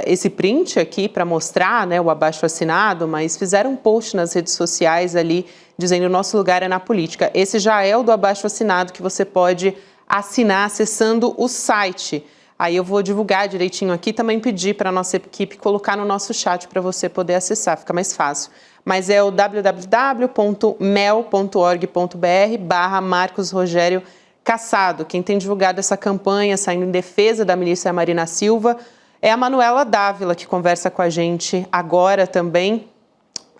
esse print aqui para mostrar, né, o abaixo-assinado, mas fizeram um post nas redes sociais ali dizendo o nosso lugar é na política. Esse já é o do abaixo-assinado que você pode assinar acessando o site. Aí eu vou divulgar direitinho aqui, também pedir para a nossa equipe colocar no nosso chat para você poder acessar, fica mais fácil. Mas é o www.mel.org.br/Marcos Rogério Cassado. Quem tem divulgado essa campanha, saindo em defesa da ministra Marina Silva, é a Manuela Dávila, que conversa com a gente agora também.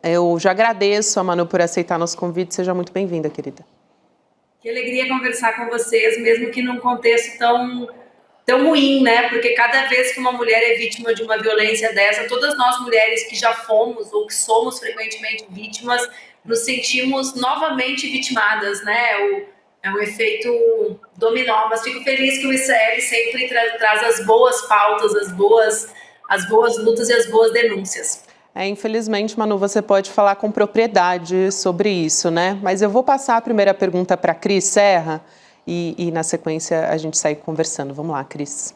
Eu já agradeço a Manu por aceitar nosso convite. Seja muito bem-vinda, querida. Que alegria conversar com vocês, mesmo que num contexto tão ruim, né? Porque cada vez que uma mulher é vítima de uma violência dessa, todas nós mulheres que já fomos ou que somos frequentemente vítimas, nos sentimos novamente vitimadas, né? É um efeito dominó, mas fico feliz que o ICL sempre traz as boas pautas, as boas lutas e as boas denúncias. Infelizmente, Manu, você pode falar com propriedade sobre isso, né? Mas eu vou passar a primeira pergunta para a Cris Serra e na sequência a gente segue conversando. Vamos lá, Cris.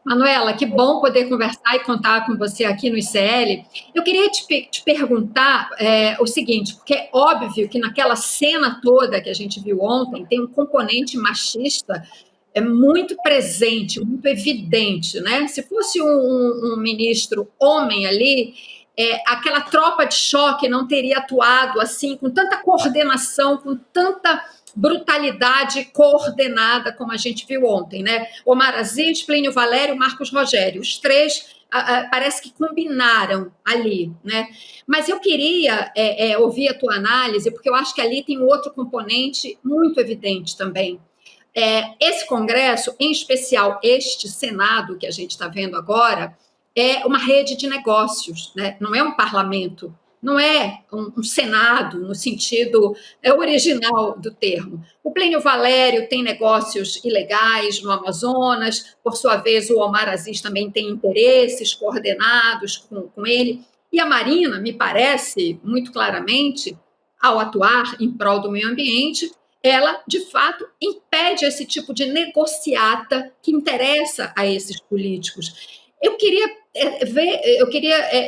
Manuela, que bom poder conversar e contar com você aqui no ICL. Eu queria te perguntar o seguinte, porque é óbvio que naquela cena toda que a gente viu ontem tem um componente machista muito presente, muito evidente, né? Se fosse um ministro homem ali, aquela tropa de choque não teria atuado assim, com tanta coordenação, com tanta brutalidade coordenada, como a gente viu ontem, né? Omar Aziz, Plínio Valério, Marcos Rogério, os três parece que combinaram ali, né? Mas eu queria ouvir a tua análise, porque eu acho que ali tem outro componente muito evidente também. Esse Congresso, em especial este Senado que a gente está vendo agora, é uma rede de negócios, né? Não é um parlamento, não é um Senado no sentido original do termo. O Plínio Valério tem negócios ilegais no Amazonas, por sua vez o Omar Aziz também tem interesses coordenados com ele, e a Marina, me parece muito claramente, ao atuar em prol do meio ambiente, ela, de fato, impede esse tipo de negociata que interessa a esses políticos. Eu queria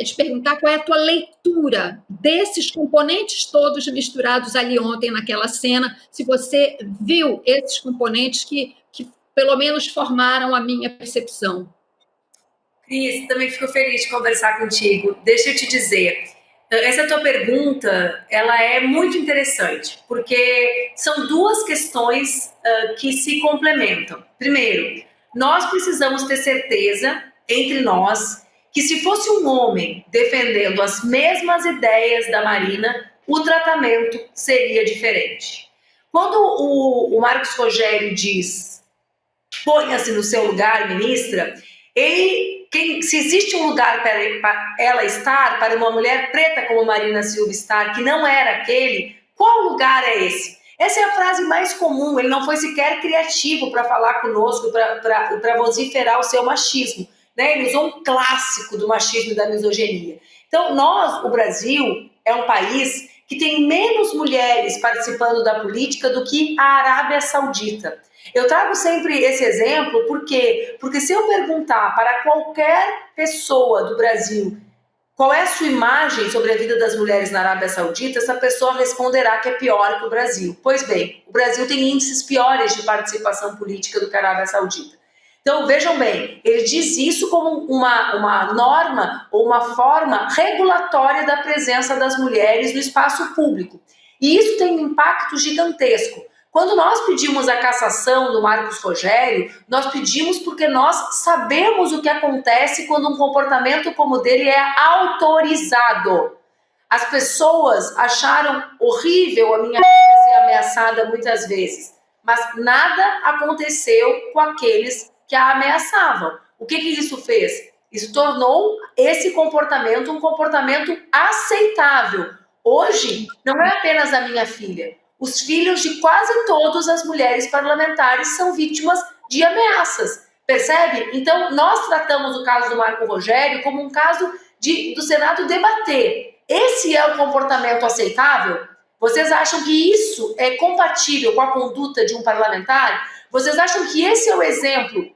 te perguntar qual é a tua leitura desses componentes todos misturados ali ontem naquela cena, se você viu esses componentes que pelo menos formaram a minha percepção. Cris, também fico feliz de conversar contigo. Deixa eu te dizer, Essa tua pergunta, ela é muito interessante, porque são duas questões que se complementam. Primeiro, nós precisamos ter certeza, entre nós, que se fosse um homem defendendo as mesmas ideias da Marina, o tratamento seria diferente. Quando o Marcos Rogério diz, ponha-se no seu lugar, ministra, se existe um lugar para ela estar, para uma mulher preta como Marina Silva estar, que não era aquele, qual lugar é esse? Essa é a frase mais comum, ele não foi sequer criativo para falar conosco, para vociferar o seu machismo. Né? Ele usou um clássico do machismo e da misoginia. Então, o Brasil, é um país que tem menos mulheres participando da política do que a Arábia Saudita. Eu trago sempre esse exemplo, por quê? Porque se eu perguntar para qualquer pessoa do Brasil qual é a sua imagem sobre a vida das mulheres na Arábia Saudita, essa pessoa responderá que é pior que o Brasil. Pois bem, o Brasil tem índices piores de participação política do que a Arábia Saudita. Então, vejam bem, ele diz isso como uma norma ou uma forma regulatória da presença das mulheres no espaço público. E isso tem um impacto gigantesco. Quando nós pedimos a cassação do Marcos Rogério, nós pedimos porque nós sabemos o que acontece quando um comportamento como o dele é autorizado. As pessoas acharam horrível a minha filha ser ameaçada muitas vezes, mas nada aconteceu com aqueles que a ameaçavam. O que isso fez? Isso tornou esse comportamento um comportamento aceitável. Hoje, não é apenas a minha filha. Os filhos de quase todas as mulheres parlamentares são vítimas de ameaças. Percebe? Então, nós tratamos o caso do Marco Rogério como um caso do Senado debater. Esse é o comportamento aceitável? Vocês acham que isso é compatível com a conduta de um parlamentar? Vocês acham que esse é o exemplo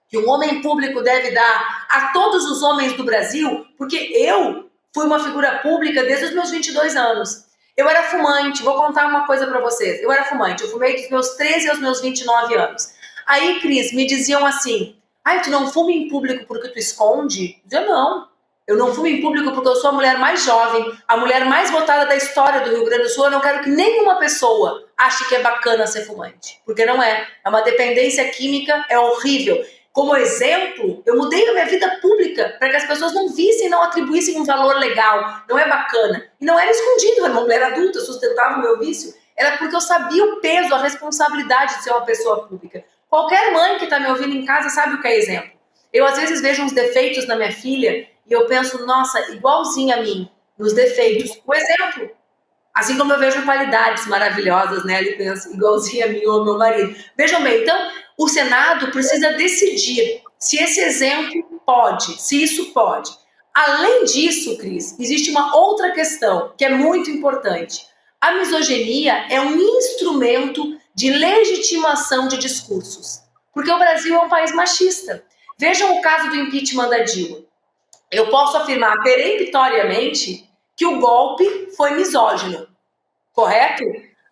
que um homem público deve dar a todos os homens do Brasil? Porque eu fui uma figura pública desde os meus 22 anos. Eu era fumante, vou contar uma coisa pra vocês. Eu era fumante, eu fumei dos meus 13 aos meus 29 anos. Aí, Cris, me diziam assim, tu não fuma em público porque tu esconde? Eu dizia, não. Eu não fumo em público porque eu sou a mulher mais jovem, a mulher mais votada da história do Rio Grande do Sul. Eu não quero que nenhuma pessoa ache que é bacana ser fumante. Porque não é. É uma dependência química, é horrível. Como exemplo, eu mudei a minha vida pública para que as pessoas não vissem, não atribuíssem um valor legal. Não é bacana. E não era escondido, eu era uma mulher adulta, eu sustentava o meu vício. Era porque eu sabia o peso, a responsabilidade de ser uma pessoa pública. Qualquer mãe que está me ouvindo em casa sabe o que é exemplo. Eu, às vezes, vejo uns defeitos na minha filha e eu penso, nossa, igualzinha a mim, nos defeitos. O exemplo. Assim como eu vejo qualidades maravilhosas, né? Ele pensa, igualzinha a mim ou ao meu marido. Vejam bem, então, o Senado precisa decidir se esse exemplo pode, se isso pode. Além disso, Cris, existe uma outra questão que é muito importante. A misoginia é um instrumento de legitimação de discursos. Porque o Brasil é um país machista. Vejam o caso do impeachment da Dilma. Eu posso afirmar peremptoriamente que o golpe foi misógino, correto?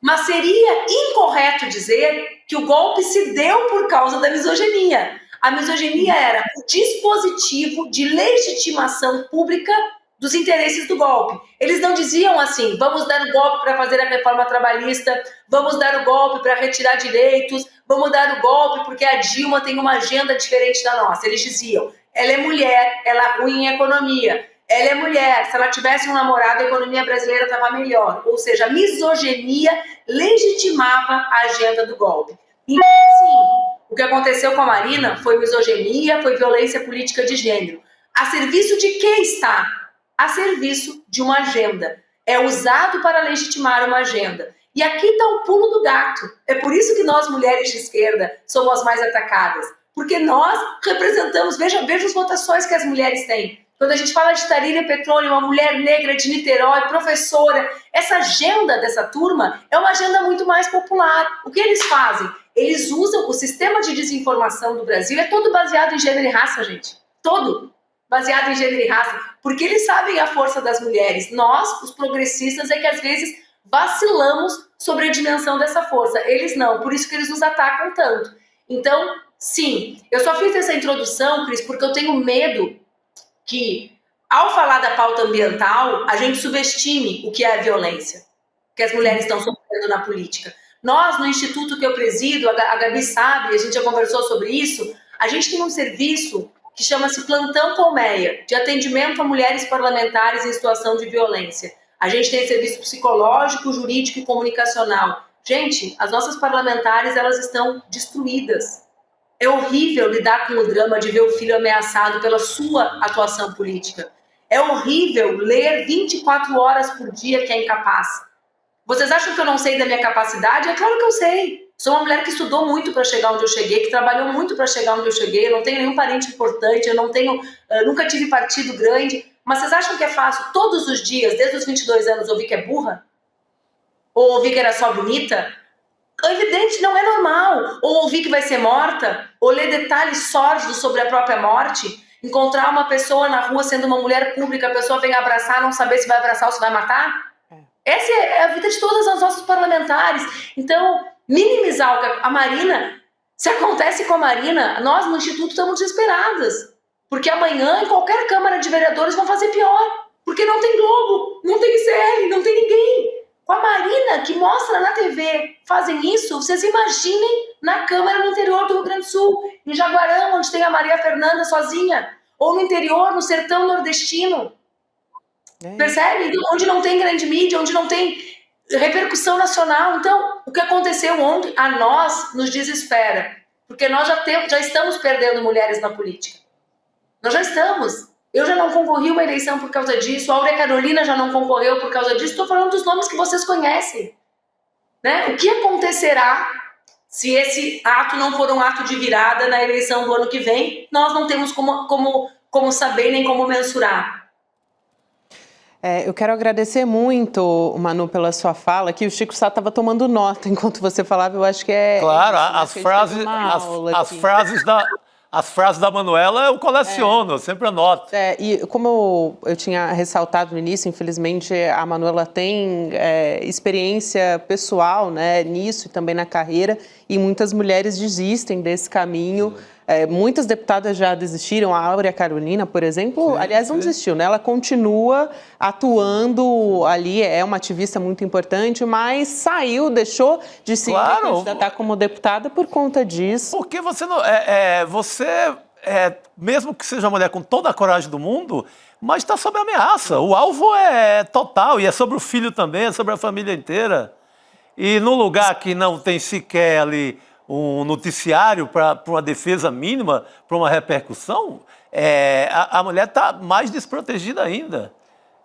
Mas seria incorreto dizer que o golpe se deu por causa da misoginia. A misoginia era o dispositivo de legitimação pública dos interesses do golpe. Eles não diziam assim, vamos dar o golpe para fazer a reforma trabalhista, vamos dar o golpe para retirar direitos, vamos dar o golpe porque a Dilma tem uma agenda diferente da nossa. Eles diziam, ela é mulher, ela é ruim em economia, ela é mulher, se ela tivesse um namorado, a economia brasileira estava melhor. Ou seja, a misoginia legitimava a agenda do golpe. Então, sim, o que aconteceu com a Marina foi misoginia, foi violência política de gênero. A serviço de que está? A serviço de uma agenda. É usado para legitimar uma agenda. E aqui está o pulo do gato. É por isso que nós, mulheres de esquerda, somos as mais atacadas. Porque nós representamos, veja as votações que as mulheres têm. Quando a gente fala de Tarília Petroni, uma mulher negra de Niterói, professora, essa agenda dessa turma é uma agenda muito mais popular. O que eles fazem? Eles usam o sistema de desinformação do Brasil, é todo baseado em gênero e raça, gente. Todo baseado em gênero e raça. Porque eles sabem a força das mulheres. Nós, os progressistas, é que às vezes vacilamos sobre a dimensão dessa força. Eles não, por isso que eles nos atacam tanto. Então, sim, eu só fiz essa introdução, Cris, porque eu tenho medo que ao falar da pauta ambiental, a gente subestime o que é a violência que as mulheres estão sofrendo na política. Nós, no instituto que eu presido, a Gabi sabe, a gente já conversou sobre isso, a gente tem um serviço que chama-se Plantão Colmeia, de atendimento a mulheres parlamentares em situação de violência. A gente tem serviço psicológico, jurídico e comunicacional. Gente, as nossas parlamentares, elas estão destruídas. É horrível lidar com o drama de ver o filho ameaçado pela sua atuação política. É horrível ler 24 horas por dia que é incapaz. Vocês acham que eu não sei da minha capacidade? É claro que eu sei. Sou uma mulher que estudou muito para chegar onde eu cheguei, que trabalhou muito para chegar onde eu cheguei. Eu não tenho nenhum parente importante, nunca tive partido grande. Mas vocês acham que é fácil todos os dias, desde os 22 anos, ouvir que é burra? Ou ouvir que era só bonita? É evidente, não é normal. Ou ouvir que vai ser morta, ou ler detalhes sórdidos sobre a própria morte, encontrar uma pessoa na rua sendo uma mulher pública, a pessoa vem abraçar, não saber se vai abraçar ou se vai matar. Essa é a vida de todas as nossas parlamentares. Então, minimizar o que a Marina, se acontece com a Marina, nós no Instituto estamos desesperadas. Porque amanhã, em qualquer Câmara de Vereadores, vão fazer pior. Porque não tem Globo, não tem ICL, não tem ninguém. Com a Marina, que mostra na TV, fazem isso, vocês imaginem na Câmara no interior do Rio Grande do Sul, em Jaguarão, onde tem a Maria Fernanda sozinha, ou no interior, no sertão nordestino. Percebe? Onde não tem grande mídia, onde não tem repercussão nacional. Então, o que aconteceu ontem, a nós nos desespera, porque nós já estamos perdendo mulheres na política. Nós já estamos. Eu já não concorri uma eleição por causa disso, a Áurea Carolina já não concorreu por causa disso, estou falando dos nomes que vocês conhecem. Né? O que acontecerá se esse ato não for um ato de virada na eleição do ano que vem? Nós não temos como saber nem como mensurar. Eu quero agradecer muito, Manu, pela sua fala, que o Chico Sá estava tomando nota enquanto você falava, eu acho que Claro, as frases da Manuela eu coleciono, eu sempre anoto. E como eu tinha ressaltado no início, infelizmente a Manuela tem experiência pessoal, né, nisso e também na carreira, e muitas mulheres desistem desse caminho. Muitas deputadas já desistiram, a Áurea Carolina, por exemplo, aliás, não desistiu, né? Ela continua atuando ali, é uma ativista muito importante, mas saiu, deixou de se candidatar como deputada por conta disso. Porque você não. Mesmo que seja uma mulher com toda a coragem do mundo, mas está sob ameaça. O alvo é total, e é sobre o filho também, é sobre a família inteira. E num lugar que não tem sequer ali um noticiário para uma defesa mínima, para uma repercussão, a mulher está mais desprotegida ainda.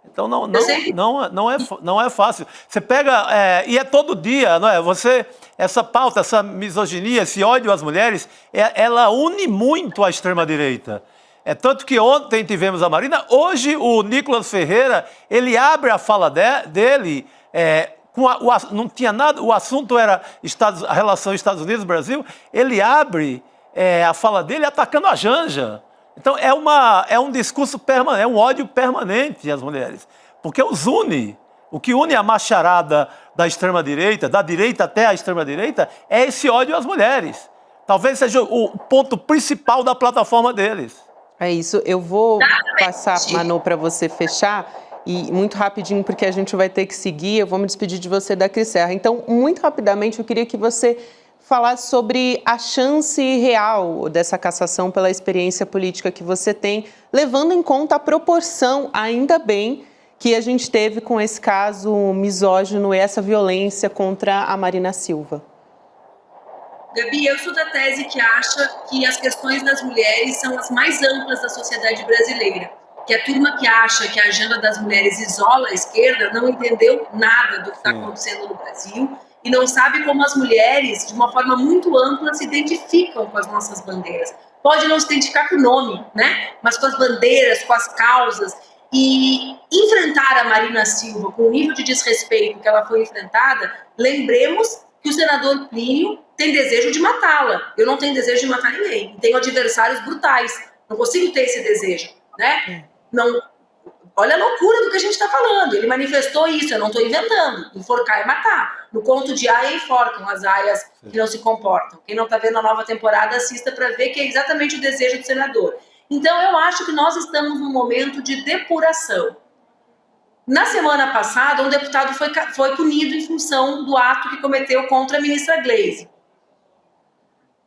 Então não é fácil. Você pega, e é todo dia, não é? Essa pauta, essa misoginia, esse ódio às mulheres, ela une muito a extrema-direita. Tanto que ontem tivemos a Marina, hoje o Nicolas Ferreira, ele abre a fala dele, não tinha nada, o assunto era a relação Estados Unidos-Brasil, ele abre a fala dele atacando a Janja. Então é um discurso permanente, é um ódio permanente às mulheres, porque os une. O que une a macharada da extrema-direita, da direita até a extrema-direita, é esse ódio às mulheres. Talvez seja o ponto principal da plataforma deles. É isso, eu vou passar, Manu, para você fechar. E muito rapidinho, porque a gente vai ter que seguir, eu vou me despedir de você da Cris Serra. Então, muito rapidamente, eu queria que você falasse sobre a chance real dessa cassação pela experiência política que você tem, levando em conta a proporção, ainda bem, que a gente teve com esse caso misógino e essa violência contra a Marina Silva. Gabi, eu sou da tese que acha que as questões das mulheres são as mais amplas da sociedade brasileira. Que a turma que acha que a agenda das mulheres isola a esquerda não entendeu nada do que está acontecendo no Brasil e não sabe como as mulheres, de uma forma muito ampla, se identificam com as nossas bandeiras. Pode não se identificar com o nome, né? Mas com as bandeiras, com as causas. E enfrentar a Marina Silva com o nível de desrespeito que ela foi enfrentada, lembremos que o senador Plínio tem desejo de matá-la. Eu não tenho desejo de matar ninguém. Tenho adversários brutais. Não consigo ter esse desejo, né? Não, olha a loucura do que a gente está falando. Ele manifestou isso, eu não estou inventando. Enforcar e matar. No conto de Aia, enforcam as aias que não se comportam. Quem não está vendo a nova temporada, assista para ver que é exatamente o desejo do senador. Então, eu acho que nós estamos num momento de depuração. Na semana passada, um deputado foi punido em função do ato que cometeu contra a ministra Gleisi.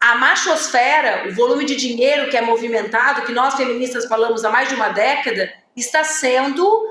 A machosfera, o volume de dinheiro que é movimentado, que nós feministas falamos há mais de uma década, está sendo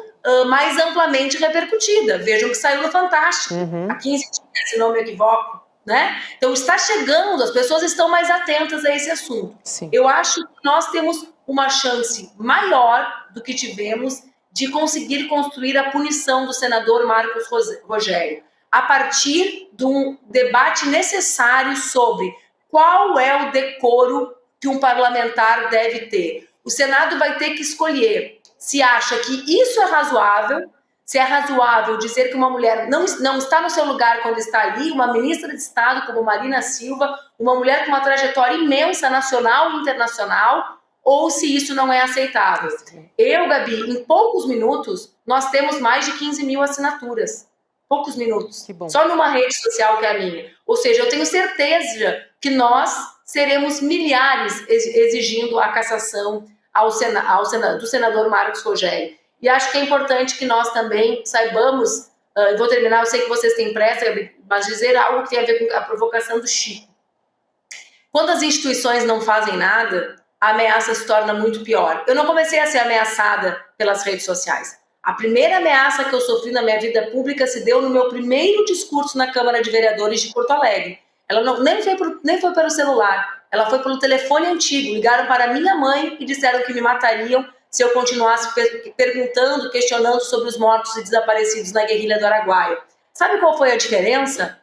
mais amplamente repercutida. Vejam que saiu no Fantástico, há 15 dias, se não me equivoco. Né? Então está chegando, as pessoas estão mais atentas a esse assunto. Sim. Eu acho que nós temos uma chance maior do que tivemos de conseguir construir a punição do senador Marcos Rogério, a partir de um debate necessário sobre qual é o decoro que um parlamentar deve ter. O Senado vai ter que escolher se acha que isso é razoável, se é razoável dizer que uma mulher não está no seu lugar quando está ali, uma ministra de Estado como Marina Silva, uma mulher com uma trajetória imensa nacional e internacional, ou se isso não é aceitável. Eu, Gabi, em poucos minutos, nós temos mais de 15 mil assinaturas. Poucos minutos. Que bom. Só numa rede social que é a minha. Ou seja, eu tenho certeza que nós seremos milhares exigindo a cassação do senador Marcos Rogério. E acho que é importante que nós também saibamos, eu vou terminar, eu sei que vocês têm pressa, mas dizer algo que tem a ver com a provocação do Chico. Quando as instituições não fazem nada, a ameaça se torna muito pior. Eu não comecei a ser ameaçada pelas redes sociais. A primeira ameaça que eu sofri na minha vida pública se deu no meu primeiro discurso na Câmara de Vereadores de Porto Alegre. Ela nem foi pelo celular, ela foi pelo telefone antigo. Ligaram para minha mãe e disseram que me matariam se eu continuasse perguntando, questionando sobre os mortos e desaparecidos na guerrilha do Araguaia. Sabe qual foi a diferença?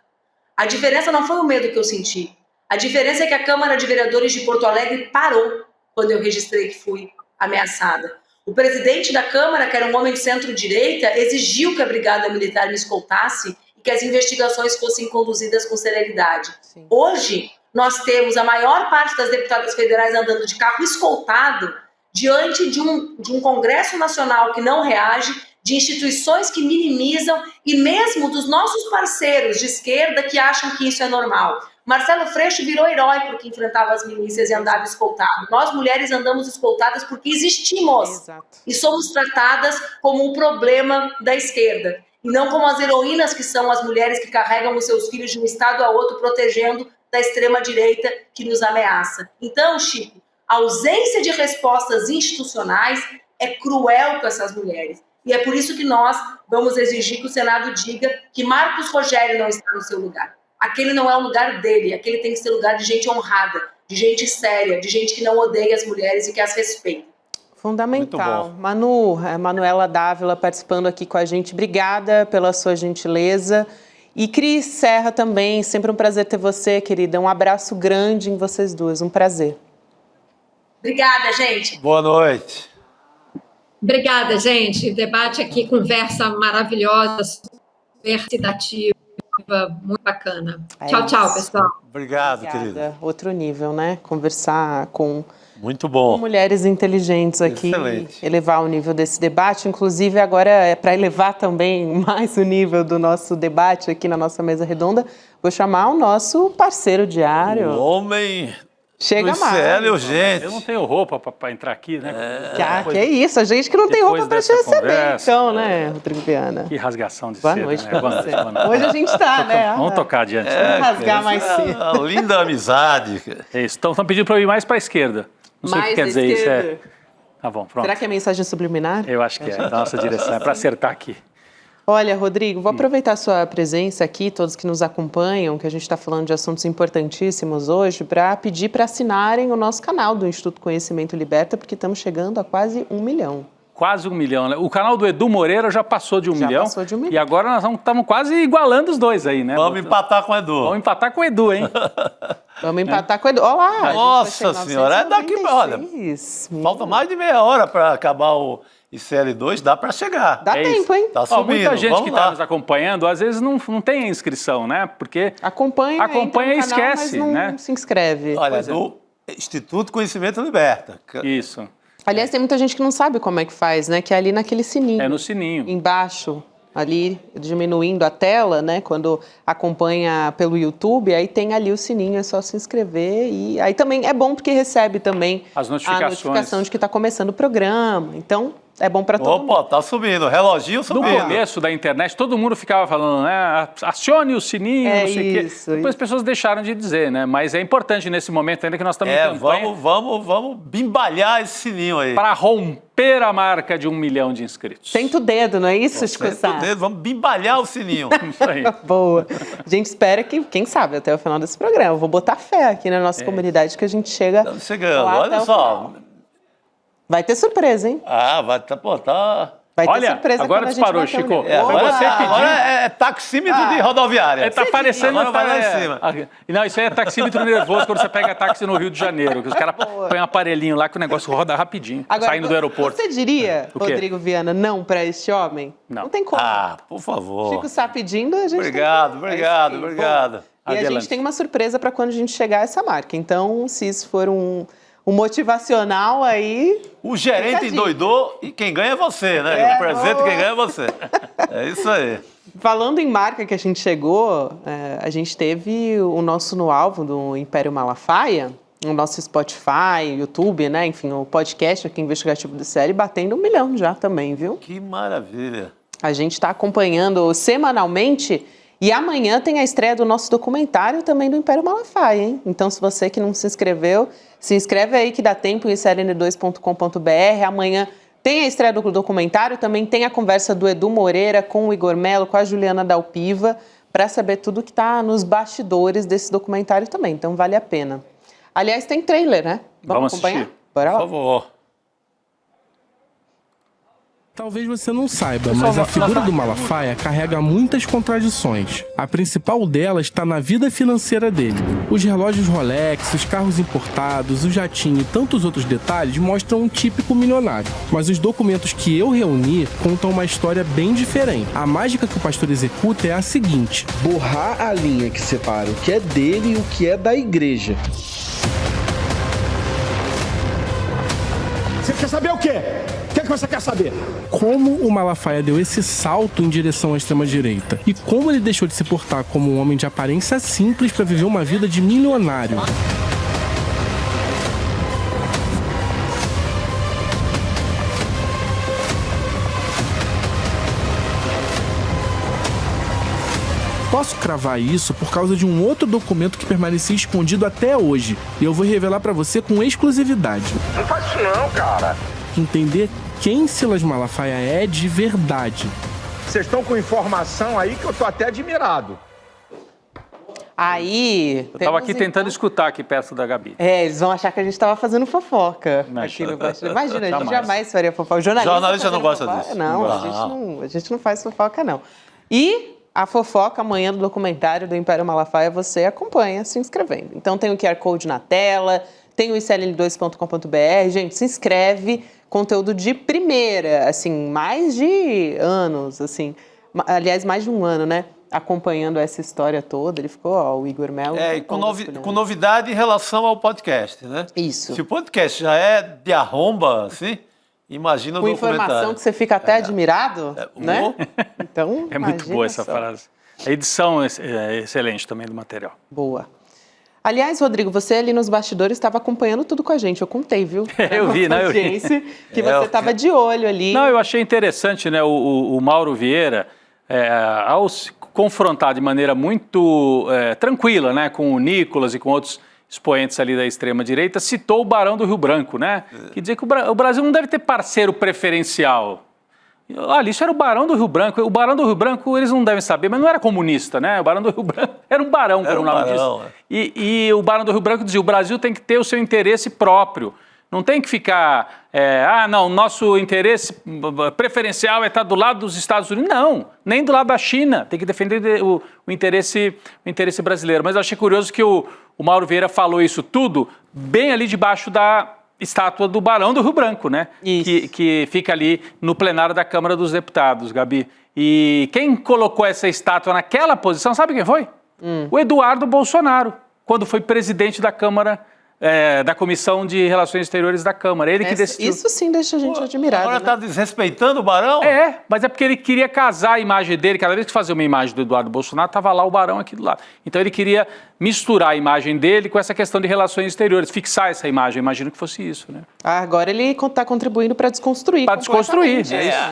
A diferença não foi o medo que eu senti. A diferença é que a Câmara de Vereadores de Porto Alegre parou quando eu registrei que fui ameaçada. O presidente da Câmara, que era um homem de centro-direita, exigiu que a Brigada Militar me escoltasse e que as investigações fossem conduzidas com celeridade. Sim. Hoje, nós temos a maior parte das deputadas federais andando de carro escoltado diante de um Congresso Nacional que não reage, de instituições que minimizam e mesmo dos nossos parceiros de esquerda que acham que isso é normal. Marcelo Freixo virou herói porque enfrentava as milícias e andava escoltado. Nós, mulheres, andamos escoltadas porque existimos. Exato. E somos tratadas como um problema da esquerda. E não como as heroínas que são as mulheres que carregam os seus filhos de um estado a outro, protegendo da extrema-direita que nos ameaça. Então, Chico, a ausência de respostas institucionais é cruel com essas mulheres. E é por isso que nós vamos exigir que o Senado diga que Marcos Rogério não está no seu lugar. Aquele não é o lugar dele, aquele tem que ser lugar de gente honrada, de gente séria, de gente que não odeia as mulheres e que as respeita. Fundamental. Manuela Dávila participando aqui com a gente. Obrigada pela sua gentileza. E Cris Serra também, sempre um prazer ter você, querida. Um abraço grande em vocês duas, um prazer. Obrigada, gente. Boa noite. Obrigada, gente. Debate aqui, conversa maravilhosa, super citativa, muito bacana. Tchau, tchau, pessoal. Obrigado, querida. Outro nível, né? Conversar com... Muito bom. Com mulheres inteligentes aqui. Excelente. Elevar o nível desse debate. Inclusive, agora, é para elevar também mais o nível do nosso debate aqui na nossa mesa redonda, vou chamar o nosso parceiro diário. O homem... Chega mais. Gente. Eu não tenho roupa para entrar aqui, né? Que é isso, a gente que não tem roupa para te receber, então, né, Rodrigo Viana? Que rasgação de Boa seda, noite né? para você. Hoje a gente está, né? Vamos tocar adiante. Vamos rasgar mais cedo. A linda amizade. É isso. Estão pedindo para eu ir mais para a esquerda. Não sei o que quer dizer isso. Tá bom, pronto. Será que é mensagem subliminar? Eu acho que é, da nossa direção. É para acertar aqui. Olha, Rodrigo, vou aproveitar a sua presença aqui, todos que nos acompanham, que a gente está falando de assuntos importantíssimos hoje, para pedir para assinarem o nosso canal do Instituto Conhecimento Liberta, porque estamos chegando a quase 1 milhão. Quase 1 milhão, né? O canal do Edu Moreira já passou de 1 milhão. Já passou de 1 milhão. E agora nós estamos quase igualando os dois aí, né? Vamos empatar com o Edu. Vamos empatar com o Edu, hein? Vamos empatar com o Edu. Olha lá. Nossa Senhora, é daqui, olha. Falta mais de meia hora para acabar o ICL2, dá para chegar. Dá tempo, hein? Tá subindo. Muita gente que está nos acompanhando, às vezes não tem inscrição, né? Porque acompanha e esquece, mas não né? se inscreve. Olha, do Instituto Conhecimento Liberta. Isso. Aliás, tem muita gente que não sabe como é que faz, né? Que é ali naquele sininho. É no sininho. Embaixo. ali diminuindo a tela, né? Quando acompanha pelo YouTube, aí tem ali o sininho, é só se inscrever. E aí também é bom porque recebe também as a notificações. notificação de que está começando o programa. Então, é bom para todo mundo. Opa, tá subindo, reloginho subindo. No começo da internet, todo mundo ficava falando, né? Acione o sininho, não sei o quê. Depois as pessoas deixaram de dizer, né? Mas é importante nesse momento ainda que nós estamos em campanha. Vamos bimbalhar esse sininho aí. Para romper a marca de 1 milhão de inscritos. Senta o dedo, não é isso, Chico Sá? Senta o dedo, vamos bimbalhar o sininho. Isso aí. Boa. A gente espera que, quem sabe, até o final desse programa. Eu vou botar fé aqui na nossa comunidade que a gente chega. Estamos chegando, olha só. Vai ter surpresa, hein? Ah, vai tá. Vai ter surpresa agora quando a gente disparou, bater o Chico. nível. Agora é taxímetro de rodoviária. Tá parecendo... Agora vai lá em cima. Não, isso aí é taxímetro nervoso quando você pega táxi no Rio de Janeiro. Que os caras põem um aparelhinho lá que o negócio roda rapidinho, Agora, saindo do aeroporto. Você diria, Rodrigo Viana, não para este homem? Não. Não tem como. Ah, por favor. Chico Sá pedindo, a gente Obrigado. E a gente tem uma surpresa para quando a gente chegar a essa marca. Então, se isso for um motivacional aí... O gerente endoidou e quem ganha é você, né? O presente quem ganha é você. É isso aí. Falando em marca que a gente chegou, a gente teve o nosso no alvo do Império Malafaia, o nosso Spotify, YouTube, né? Enfim, o podcast aqui investigativo do série batendo 1 milhão já também, viu? Que maravilha. A gente está acompanhando semanalmente e amanhã tem a estreia do nosso documentário também do Império Malafaia, hein? Então, se você que não se inscreveu, se inscreve aí que dá tempo em cln2.com.br. Amanhã tem a estreia do documentário, também tem a conversa do Edu Moreira com o Igor Melo, com a Juliana Dalpiva, para saber tudo que está nos bastidores desse documentário também. Então, vale a pena. Aliás, tem trailer, né? Vamos acompanhar? assistir. Bora lá. Por favor. Talvez você não saiba, mas a figura do Malafaia carrega muitas contradições. A principal delas está na vida financeira dele. Os relógios Rolex, os carros importados, o jatinho e tantos outros detalhes mostram um típico milionário. Mas os documentos que eu reuni contam uma história bem diferente. A mágica que o pastor executa é a seguinte: borrar a linha que separa o que é dele e o que é da igreja. Você quer saber o quê? O que você quer saber? Como o Malafaia deu esse salto em direção à extrema-direita e como ele deixou de se portar como um homem de aparência simples para viver uma vida de milionário. Posso cravar isso por causa de um outro documento que permanecia escondido até hoje e eu vou revelar para você com exclusividade. Não faz isso não, cara. Entender quem Silas Malafaia é de verdade. Vocês estão com informação aí que eu tô até admirado. Aí... Eu estava aqui tentando escutar aqui perto da Gabi. Eles vão achar que a gente estava fazendo fofoca. Aqui no bastidor. Imagina, a gente jamais faria fofoca. Jornalista não gosta fofoca? disso. Não, a gente não faz fofoca, não. E a fofoca amanhã do documentário do Império Malafaia você acompanha se inscrevendo. Então tem o QR Code na tela, tem o icln2.com.br. Gente, se inscreve. Conteúdo de primeira, assim, mais de anos, assim. Aliás, mais de um ano, né? Acompanhando essa história toda. Ele ficou, o Igor Melo... E com novidade em relação ao podcast, né? Isso. Se o podcast já é de arromba, assim, imagina o documentário. Com informação que você fica até admirado, né? Então, é muito boa essa frase. A edição é excelente também do material. Boa. Aliás, Rodrigo, você ali nos bastidores estava acompanhando tudo com a gente. Eu contei, viu? Eu vi, né? Que você estava de olho ali. Não, eu achei interessante, né? O Mauro Vieira, ao se confrontar de maneira muito tranquila, né? Com o Nicolas e com outros expoentes ali da extrema-direita, citou o Barão do Rio Branco, né? Que dizia que o Brasil não deve ter parceiro preferencial. Olha, isso era o Barão do Rio Branco. O Barão do Rio Branco, eles não devem saber, mas não era comunista, né? O Barão do Rio Branco era um barão, como o nome diz. E o Barão do Rio Branco dizia, o Brasil tem que ter o seu interesse próprio. Não tem que ficar, não, nosso interesse preferencial é estar do lado dos Estados Unidos. Não, nem do lado da China. Tem que defender o interesse brasileiro. Mas eu achei curioso que o Mauro Vieira falou isso tudo bem ali debaixo da estátua do Barão do Rio Branco, né? Que fica ali no plenário da Câmara dos Deputados, Gabi. E quem colocou essa estátua naquela posição, sabe quem foi? O Eduardo Bolsonaro, quando foi presidente da Câmara da Comissão de Relações Exteriores da Câmara. Ele que decidiu. Isso sim deixa a gente admirado. Agora está desrespeitando o Barão? Mas é porque ele queria casar a imagem dele. Cada vez que fazia uma imagem do Eduardo Bolsonaro, estava lá o Barão aqui do lado. Então ele queria misturar a imagem dele com essa questão de relações exteriores, fixar essa imagem. Eu imagino que fosse isso, né? Agora ele está contribuindo para desconstruir. Para desconstruir.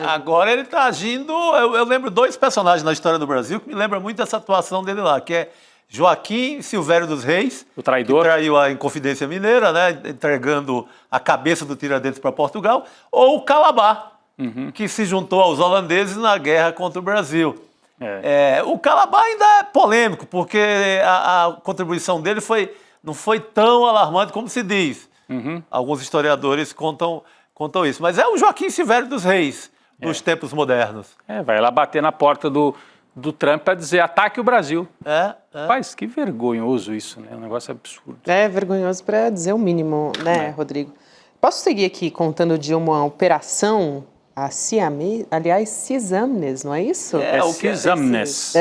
Agora ele está agindo... Eu lembro 2 personagens na história do Brasil que me lembram muito dessa atuação dele lá, que é Joaquim Silvério dos Reis, o traidor, que traiu a Inconfidência Mineira, né, entregando a cabeça do Tiradentes para Portugal, ou o Calabar, que se juntou aos holandeses na guerra contra o Brasil. O Calabar ainda é polêmico, porque a contribuição dele não foi tão alarmante como se diz. Alguns historiadores contam isso. Mas é o Joaquim Silvério dos Reis, dos tempos modernos. Vai lá bater na porta do Trump para dizer ataque o Brasil. Rapaz, que vergonhoso isso, né? Um negócio absurdo. É vergonhoso para dizer o mínimo, né, Rodrigo? Posso seguir aqui contando de uma operação, a Cisamnes, não é isso? O Cisamnes.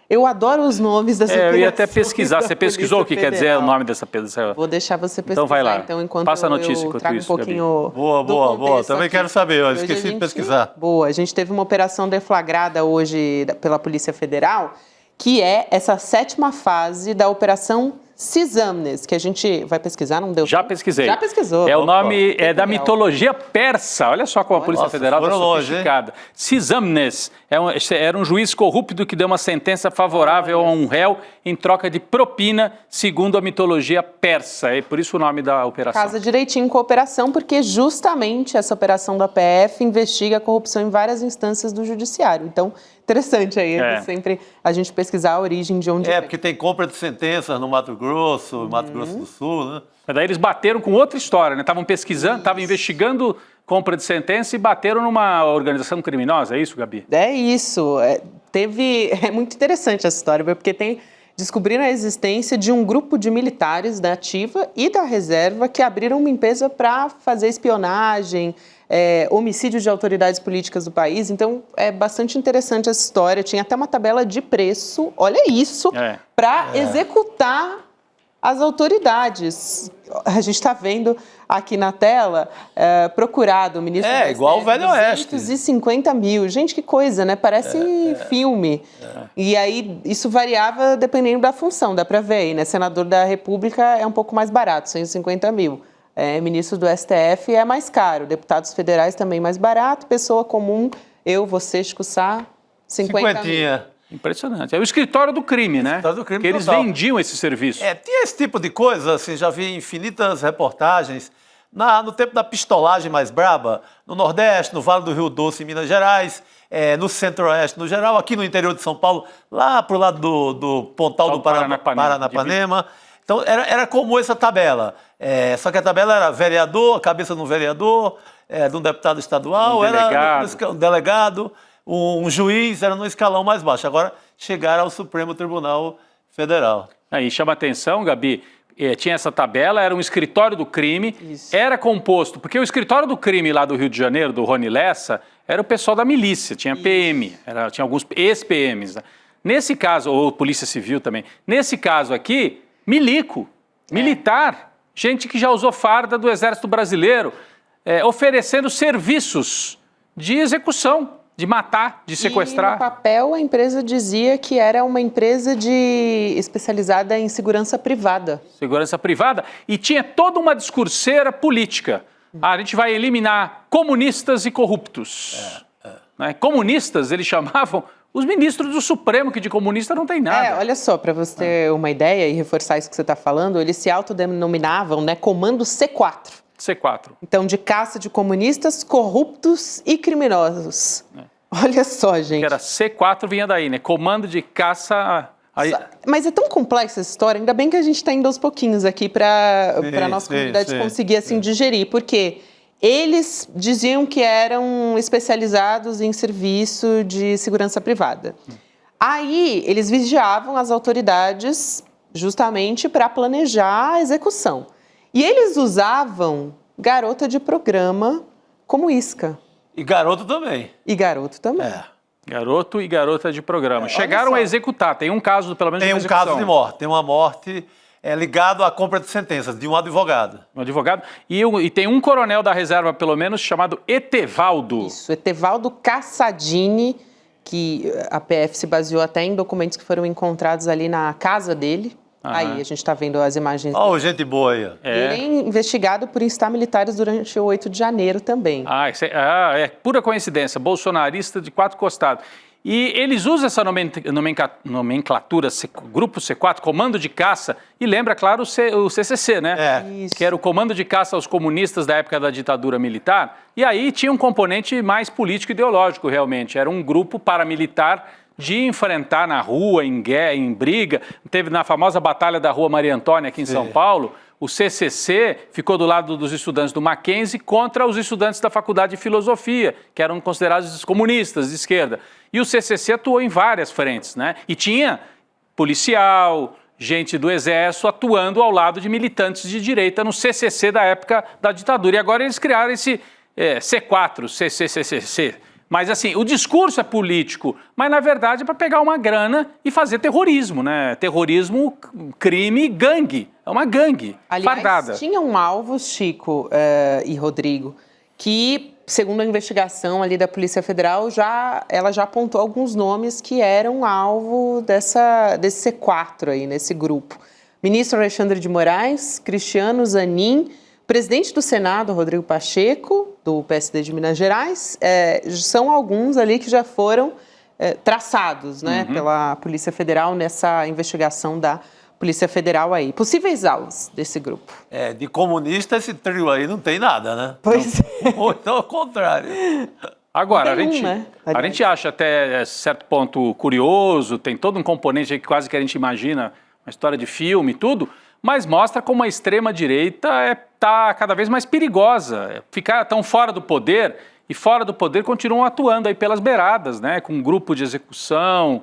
Eu adoro os nomes dessa operação. Eu ia até pesquisar. Você pesquisou o que quer dizer o nome dessa operação? Vou deixar você pesquisar. Então vai lá. Enquanto passa a notícia eu trago isso, um pouquinho Boa. Também aqui. quero saber, eu esqueci de pesquisar. Boa. A gente teve uma operação deflagrada hoje pela Polícia Federal, que é essa 7ª fase da Operação Cisamnes, que a gente vai pesquisar, não deu? Já pesquisei. Já pesquisou. O nome é da mitologia persa. Olha só como a Polícia Federal está sofisticada. Cisamnes era um juiz corrupto que deu uma sentença favorável a um réu em troca de propina, segundo a mitologia persa. É por isso o nome da operação. Casa direitinho com a operação, porque justamente essa operação da PF investiga a corrupção em várias instâncias do judiciário. Então, interessante aí, sempre a gente pesquisar a origem de onde vem. Porque tem compra de sentenças no Mato Grosso, Mato Grosso do Sul, né? Mas daí eles bateram com outra história, né? Estavam pesquisando, estavam investigando compra de sentença e bateram numa organização criminosa, é isso, Gabi? É isso. É muito interessante essa história, porque descobriram a existência de um grupo de militares da ativa e da reserva que abriram uma empresa para fazer espionagem, homicídio de autoridades políticas do país. Então, é bastante interessante essa história. Tinha até uma tabela de preço, olha isso, para executar as autoridades. A gente está vendo aqui na tela, procurado o ministro do STF, igual o Velho Oeste. 250 mil. Gente, que coisa, né? Parece filme. E aí, isso variava dependendo da função, dá para ver aí, né? Senador da República é um pouco mais barato, 150 mil. Ministro do STF é mais caro, deputados federais também mais barato, pessoa comum, eu, você, Chico Sá, 50 mil. Impressionante. É o escritório do crime, né? Do crime que eles total. vendiam esse serviço. Tinha esse tipo de coisa, assim, já vi infinitas reportagens. No tempo da pistolagem mais braba, no Nordeste, no Vale do Rio Doce, em Minas Gerais, no Centro-Oeste, no geral, aqui no interior de São Paulo, lá pro lado do Pontal do Paranapanema. Então, era comum essa tabela. Só que a tabela era vereador, a cabeça de um vereador, de um deputado estadual, era um delegado, um juiz, era no escalão mais baixo. Agora, chegaram ao Supremo Tribunal Federal. Aí chama atenção, Gabi, tinha essa tabela, era um escritório do crime, era composto, porque o escritório do crime lá do Rio de Janeiro, do Rony Lessa, era o pessoal da milícia, tinha PM, tinha alguns ex-PMs. Né? Nesse caso, ou Polícia Civil também, nesse caso aqui, militar, gente que já usou farda do Exército Brasileiro, oferecendo serviços de execução, de matar, de sequestrar. E no papel a empresa dizia que era uma empresa especializada em segurança privada. Segurança privada, e tinha toda uma discurseira política. A gente vai eliminar comunistas e corruptos. Né? Comunistas, eles chamavam os ministros do Supremo, que de comunista não tem nada. Olha só, para você ter uma ideia e reforçar isso que você está falando, eles se autodenominavam, né, Comando C4. C4. Então, de caça de comunistas, corruptos e criminosos. Olha só, gente. Que era C4 vinha daí, né? Comando de caça... Mas é tão complexa essa história, ainda bem que a gente está indo aos pouquinhos aqui para a nossa comunidade conseguir assim digerir, porque eles diziam que eram especializados em serviço de segurança privada. Aí, eles vigiavam as autoridades justamente para planejar a execução. E eles usavam garota de programa como isca. E garoto também. Garoto e garota de programa. Chegaram a executar, tem um caso, pelo menos, de execução. Tem um caso de morte, tem uma morte ligado à compra de sentenças de um advogado. Um advogado. E tem um coronel da reserva, pelo menos, chamado Etevaldo. Isso, Etevaldo Cassadini, que a PF se baseou até em documentos que foram encontrados ali na casa dele. Aí a gente está vendo as imagens. Gente boa aí. Ele é investigado por instar militares durante o 8 de janeiro também. É pura coincidência. Bolsonarista de 4 costados. E eles usam essa nomenclatura, Grupo C4, Comando de Caça, e lembra, claro, o CCC, né? Isso. Que era o Comando de Caça aos comunistas da época da ditadura militar. E aí tinha um componente mais político-ideológico, realmente. Era um grupo paramilitar de enfrentar na rua, em guerra, em briga. Teve na famosa Batalha da Rua Maria Antônia, aqui em São Paulo, o CCC ficou do lado dos estudantes do Mackenzie contra os estudantes da Faculdade de Filosofia, que eram considerados comunistas de esquerda. E o CCC atuou em várias frentes, né? E tinha policial, gente do Exército atuando ao lado de militantes de direita no CCC da época da ditadura. E agora eles criaram esse C4, CCCC. Mas assim, o discurso é político, mas na verdade é para pegar uma grana e fazer terrorismo, né? Terrorismo, crime, gangue. É uma gangue fardada. Tinha um alvo, Chico e Rodrigo, que, segundo a investigação ali da Polícia Federal, ela já apontou alguns nomes que eram alvo desse C4 aí, nesse grupo. Ministro Alexandre de Moraes, Cristiano Zanin, presidente do Senado, Rodrigo Pacheco, do PSD de Minas Gerais, são alguns ali que já foram traçados, né, pela Polícia Federal nessa investigação da Polícia Federal aí. Possíveis alvos desse grupo. De comunista esse trio aí não tem nada, né? Pois Ou então ao contrário. Agora, a gente acha até certo ponto curioso, tem todo um componente aí que quase que a gente imagina, uma história de filme e tudo, mas mostra como a extrema-direita está cada vez mais perigosa. Ficar tão fora do poder, e fora do poder continuam atuando aí pelas beiradas, né? Com um grupo de execução,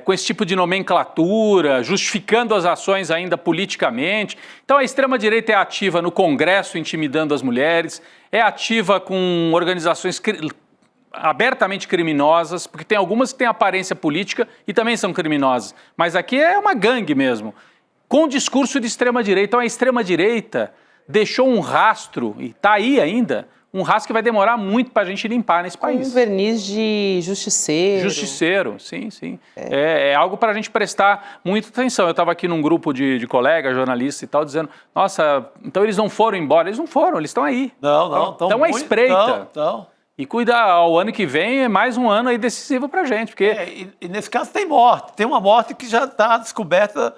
com esse tipo de nomenclatura, justificando as ações ainda politicamente. Então a extrema-direita é ativa no Congresso, intimidando as mulheres, é ativa com organizações abertamente criminosas, porque tem algumas que têm aparência política e também são criminosas. Mas aqui é uma gangue mesmo, com discurso de extrema-direita. Então a extrema-direita deixou um rastro, e está aí ainda, um rastro que vai demorar muito para a gente limpar nesse país. Um verniz de justiceiro. Justiceiro, sim, sim. É algo para a gente prestar muita atenção. Eu estava aqui num grupo de colegas, jornalistas e tal, dizendo, nossa, então eles não foram embora. Eles não foram, eles estão aí. Não, estão à espreita. E cuidar, o ano que vem é mais um ano aí decisivo para a gente. Porque... E nesse caso tem morte. Tem uma morte que já está descoberta,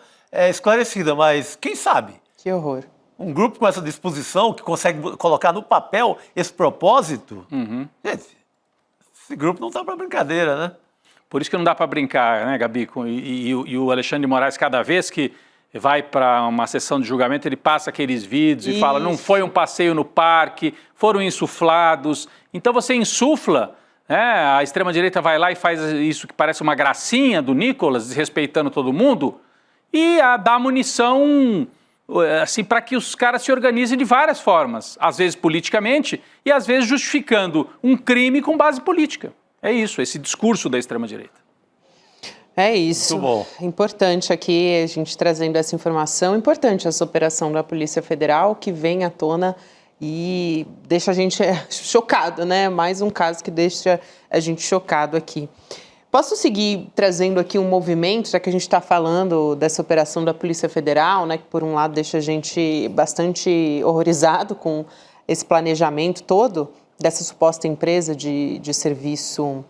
esclarecida, mas quem sabe? Que horror. Um grupo com essa disposição, que consegue colocar no papel esse propósito, gente, esse grupo não está para brincadeira, né? Por isso que não dá para brincar, né, Gabi? E o Alexandre de Moraes, cada vez que vai para uma sessão de julgamento, ele passa aqueles vídeos e fala, não foi um passeio no parque, foram insuflados. Então você insufla, né? A extrema-direita vai lá e faz isso que parece uma gracinha do Nicolas, desrespeitando todo mundo, e dá munição... assim, para que os caras se organizem de várias formas, às vezes politicamente e às vezes justificando um crime com base política. É isso, esse discurso da extrema-direita. É isso. Muito bom. Importante aqui a gente trazendo essa informação, importante essa operação da Polícia Federal que vem à tona e deixa a gente chocado, né? Mais um caso que deixa a gente chocado aqui. Posso seguir trazendo aqui um movimento, já que a gente está falando dessa operação da Polícia Federal, né, que por um lado deixa a gente bastante horrorizado com esse planejamento todo dessa suposta empresa de serviço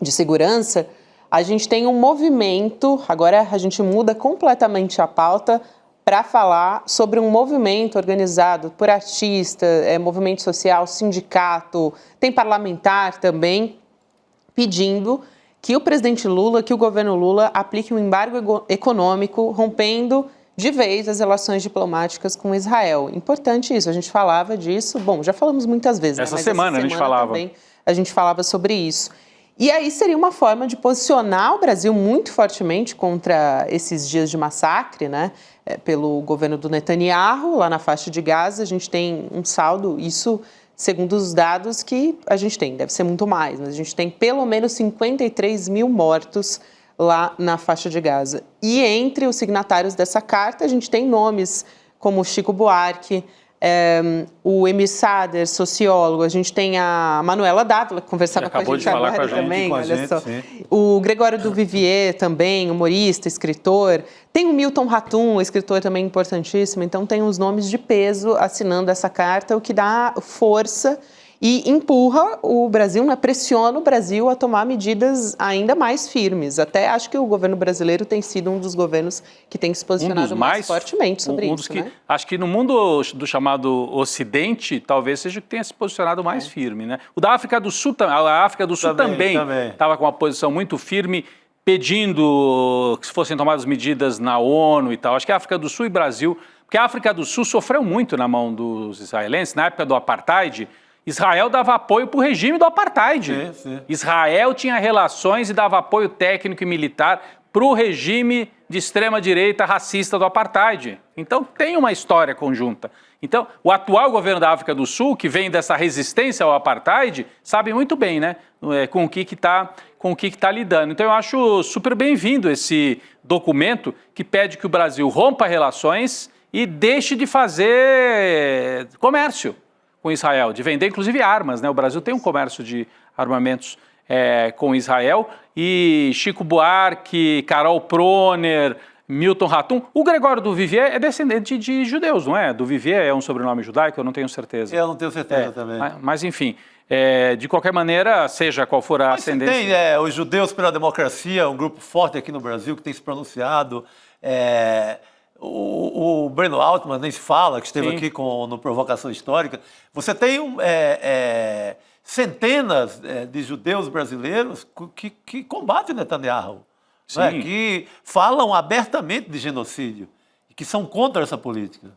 de segurança. A gente tem um movimento, agora a gente muda completamente a pauta para falar sobre um movimento organizado por artistas, movimento social, sindicato, tem parlamentar também, pedindo que o presidente Lula, que o governo Lula aplique um embargo econômico, rompendo de vez as relações diplomáticas com Israel. Importante isso, a gente falava disso, bom, já falamos muitas vezes. Essa semana a gente falava. Também a gente falava sobre isso. E aí seria uma forma de posicionar o Brasil muito fortemente contra esses dias de massacre, né? Pelo governo do Netanyahu, lá na faixa de Gaza, a gente tem um saldo, isso... segundo os dados que a gente tem, deve ser muito mais, mas a gente tem pelo menos 53 mil mortos lá na faixa de Gaza. E entre os signatários dessa carta, a gente tem nomes como Chico Buarque, o Emir Sader, sociólogo, a gente tem a Manuela Dávila, que conversava com a gente agora também, olha só. O Gregório do Vivier também, humorista, escritor. Tem o Milton Ratum, escritor também importantíssimo. Então tem uns nomes de peso assinando essa carta, o que dá força e empurra o Brasil, né, pressiona o Brasil a tomar medidas ainda mais firmes. Até acho que o governo brasileiro tem sido um dos governos que tem se posicionado mais fortemente sobre isso, né? Acho que no mundo do chamado Ocidente, talvez seja o que tenha se posicionado mais firme, né? O da África do Sul, a África do Sul também estava com uma posição muito firme, pedindo que fossem tomadas medidas na ONU e tal. Acho que a África do Sul e Brasil, porque a África do Sul sofreu muito na mão dos israelenses, na época do apartheid. Israel dava apoio para o regime do apartheid. Israel tinha relações e dava apoio técnico e militar para o regime de extrema-direita racista do apartheid. Então tem uma história conjunta. Então o atual governo da África do Sul, que vem dessa resistência ao apartheid, sabe muito bem, né, com o que está lidando. Então eu acho super bem-vindo esse documento que pede que o Brasil rompa relações e deixe de fazer comércio com Israel, de vender inclusive armas, né? O Brasil tem um comércio de armamentos com Israel, e Chico Buarque, Carol Proner, Milton Ratum. O Gregório do Vivier é descendente de judeus, não é? Do Vivier é um sobrenome judaico, eu não tenho certeza. Eu não tenho certeza também. Mas enfim, de qualquer maneira, seja qual for a ascendência... Tem os Judeus pela Democracia, um grupo forte aqui no Brasil que tem se pronunciado. O Breno Altman nem se fala, que esteve aqui no Provocação Histórica. Você tem centenas de judeus brasileiros que combatem Netanyahu, né? Que falam abertamente de genocídio, que são contra essa política.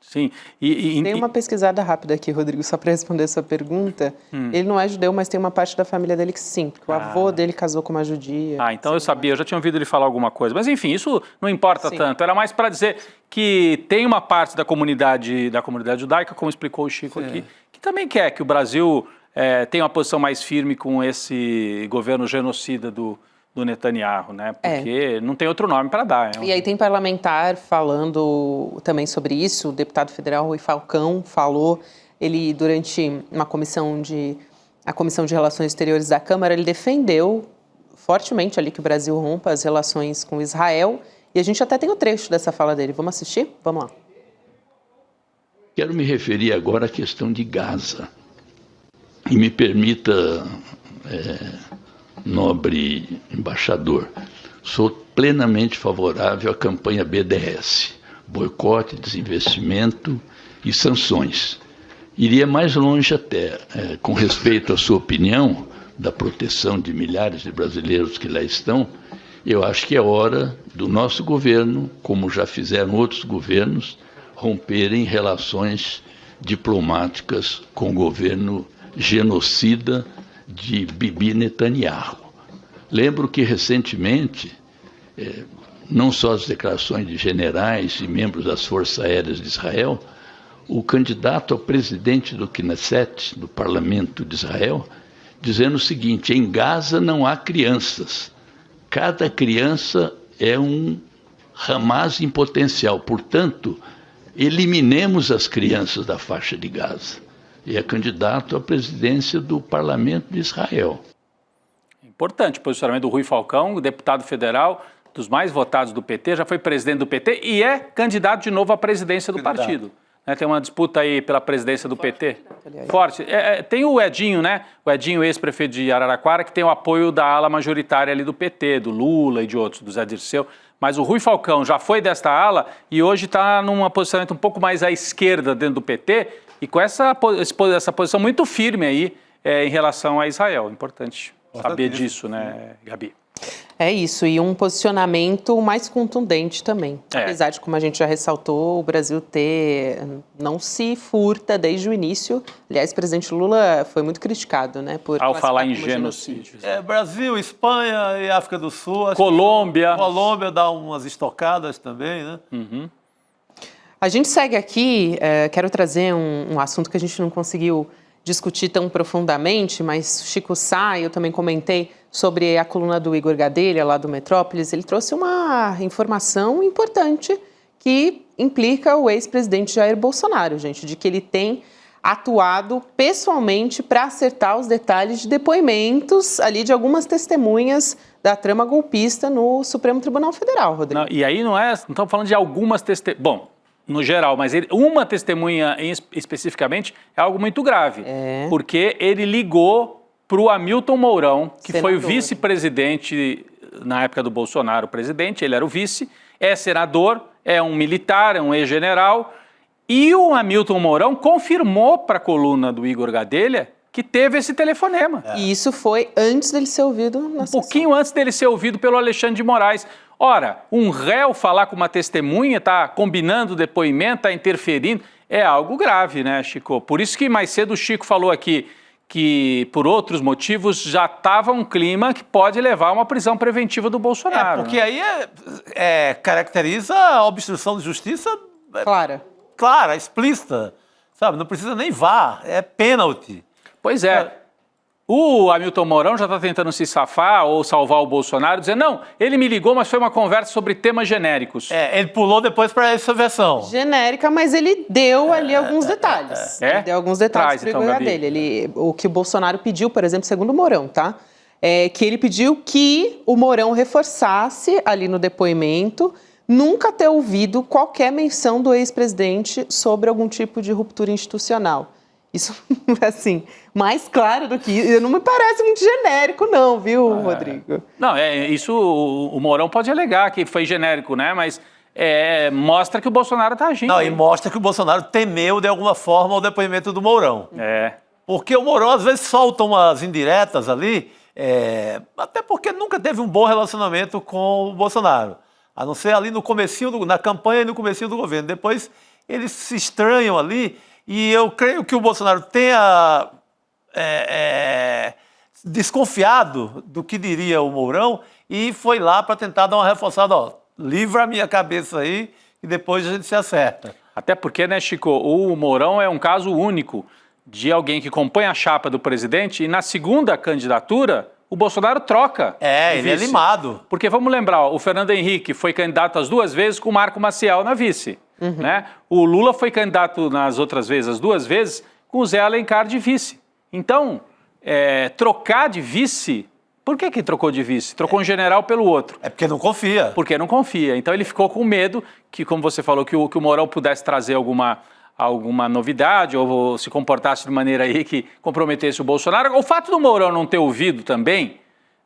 Sim. Tem uma pesquisada rápida aqui, Rodrigo, só para responder a sua pergunta. Ele não é judeu, mas tem uma parte da família dele que sim, porque o avô dele casou com uma judia. Então eu sabia, eu já tinha ouvido ele falar alguma coisa. Mas enfim, isso não importa tanto. Era mais para dizer que tem uma parte da comunidade judaica, como explicou o Chico aqui, que também quer que o Brasil tenha uma posição mais firme com esse governo genocida do Netanyahu, né? Porque não tem outro nome para dar. E aí tem parlamentar falando também sobre isso, o deputado federal Rui Falcão falou, ele durante a Comissão de Relações Exteriores da Câmara, ele defendeu fortemente ali que o Brasil rompa as relações com Israel, e a gente até tem o trecho dessa fala dele. Vamos assistir? Vamos lá. Quero me referir agora à questão de Gaza. E me permita... nobre embaixador, sou plenamente favorável à campanha BDS, boicote, desinvestimento e sanções. Iria mais longe até, com respeito à sua opinião, da proteção de milhares de brasileiros que lá estão. Eu acho que é hora do nosso governo, como já fizeram outros governos, romperem relações diplomáticas com o governo genocida de Bibi Netanyahu. Lembro que recentemente, não só as declarações de generais e membros das Forças Aéreas de Israel, o candidato a presidente do Knesset, do Parlamento de Israel, dizendo o seguinte: em Gaza não há crianças, cada criança é um Hamas em potencial, portanto, eliminemos as crianças da faixa de Gaza. E é candidato à presidência do Parlamento de Israel. Importante o posicionamento do Rui Falcão, deputado federal, dos mais votados do PT, já foi presidente do PT e é candidato de novo à presidência do partido. Tem uma disputa aí pela presidência do PT. Forte. Tem o Edinho, né? O Edinho, ex-prefeito de Araraquara, que tem o apoio da ala majoritária ali do PT, do Lula e de outros, do Zé Dirceu. Mas o Rui Falcão já foi desta ala e hoje está num posicionamento um pouco mais à esquerda dentro do PT, e com essa posição muito firme aí em relação a Israel. Importante saber disso, né, Gabi? É isso, e um posicionamento mais contundente também. Apesar de, como a gente já ressaltou, o Brasil não se furta desde o início. Aliás, o presidente Lula foi muito criticado, né? Ao falar em genocídio. Brasil, Espanha e África do Sul. Colômbia. Colômbia dá umas estocadas também, né? A gente segue aqui, quero trazer um assunto que a gente não conseguiu discutir tão profundamente, mas Chico Sá, eu também comentei sobre a coluna do Igor Gadelha, lá do Metrópolis, ele trouxe uma informação importante que implica o ex-presidente Jair Bolsonaro, gente, de que ele tem atuado pessoalmente para acertar os detalhes de depoimentos ali de algumas testemunhas da trama golpista no Supremo Tribunal Federal, Rodrigo. Não, e aí não estamos falando de algumas testemunhas, bom, no geral, mas uma testemunha especificamente é algo muito grave, porque ele ligou para o Hamilton Mourão, que foi o vice-presidente na época do Bolsonaro, presidente, ele era o vice, é senador, é um militar, é um ex-general, e o Hamilton Mourão confirmou para a coluna do Igor Gadelha que teve esse telefonema. E isso foi antes dele ser ouvido na sessão. Pouquinho antes dele ser ouvido pelo Alexandre de Moraes. Ora, um réu falar com uma testemunha, está combinando o depoimento, está interferindo, é algo grave, né, Chico? Por isso que mais cedo o Chico falou aqui que, por outros motivos, já estava um clima que pode levar a uma prisão preventiva do Bolsonaro. Porque aí caracteriza a obstrução de justiça clara, explícita, sabe? Não precisa nem VAR, é pênalti. Pois é. O Hamilton Mourão já está tentando se safar ou salvar o Bolsonaro, dizendo, não, ele me ligou, mas foi uma conversa sobre temas genéricos. Ele pulou depois para essa versão. Genérica, mas ele deu ali alguns detalhes. Ele deu alguns detalhes para o Igor dele. O que o Bolsonaro pediu, por exemplo, segundo o Mourão, tá? Que ele pediu que o Mourão reforçasse ali no depoimento nunca ter ouvido qualquer menção do ex-presidente sobre algum tipo de ruptura institucional. Isso, assim, mais claro do que isso. Não me parece muito genérico, não, viu, Rodrigo? Não, isso o Mourão pode alegar que foi genérico, né? Mas mostra que o Bolsonaro está agindo. Não, e mostra que o Bolsonaro temeu, de alguma forma, o depoimento do Mourão. Porque o Mourão, às vezes, solta umas indiretas ali, até porque nunca teve um bom relacionamento com o Bolsonaro. A não ser ali no comecinho, na campanha e no comecinho do governo. Depois, eles se estranham ali. E eu creio que o Bolsonaro tenha desconfiado do que diria o Mourão e foi lá para tentar dar uma reforçada, livra a minha cabeça aí e depois a gente se acerta. Até porque, né, Chico, o Mourão é um caso único de alguém que compõe a chapa do presidente e na segunda candidatura o Bolsonaro troca. Ele é limado. Porque vamos lembrar, o Fernando Henrique foi candidato as 2 vezes com o Marco Maciel na vice. Né? O Lula foi candidato nas outras vezes, as 2 vezes, com o Zé Alencar de vice. Então, trocar de vice... Por que trocou de vice? Trocou um general pelo outro. Porque não confia. Porque não confia. Então ele ficou com medo que, como você falou, que o Mourão pudesse trazer alguma novidade ou se comportasse de maneira aí que comprometesse o Bolsonaro. O fato do Mourão não ter ouvido também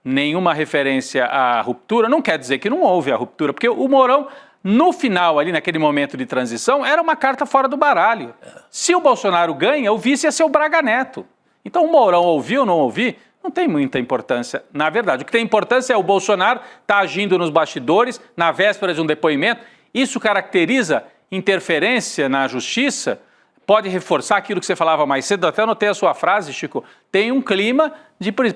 nenhuma referência à ruptura não quer dizer que não houve a ruptura, porque o Mourão... No final, ali naquele momento de transição, era uma carta fora do baralho. Se o Bolsonaro ganha, o vice ia ser o Braga Neto. Então o Mourão ouvir ou não ouvir, não tem muita importância. Na verdade, o que tem importância é o Bolsonaro estar agindo nos bastidores, na véspera de um depoimento. Isso caracteriza interferência na justiça, pode reforçar aquilo que você falava mais cedo, até anotei a sua frase, Chico,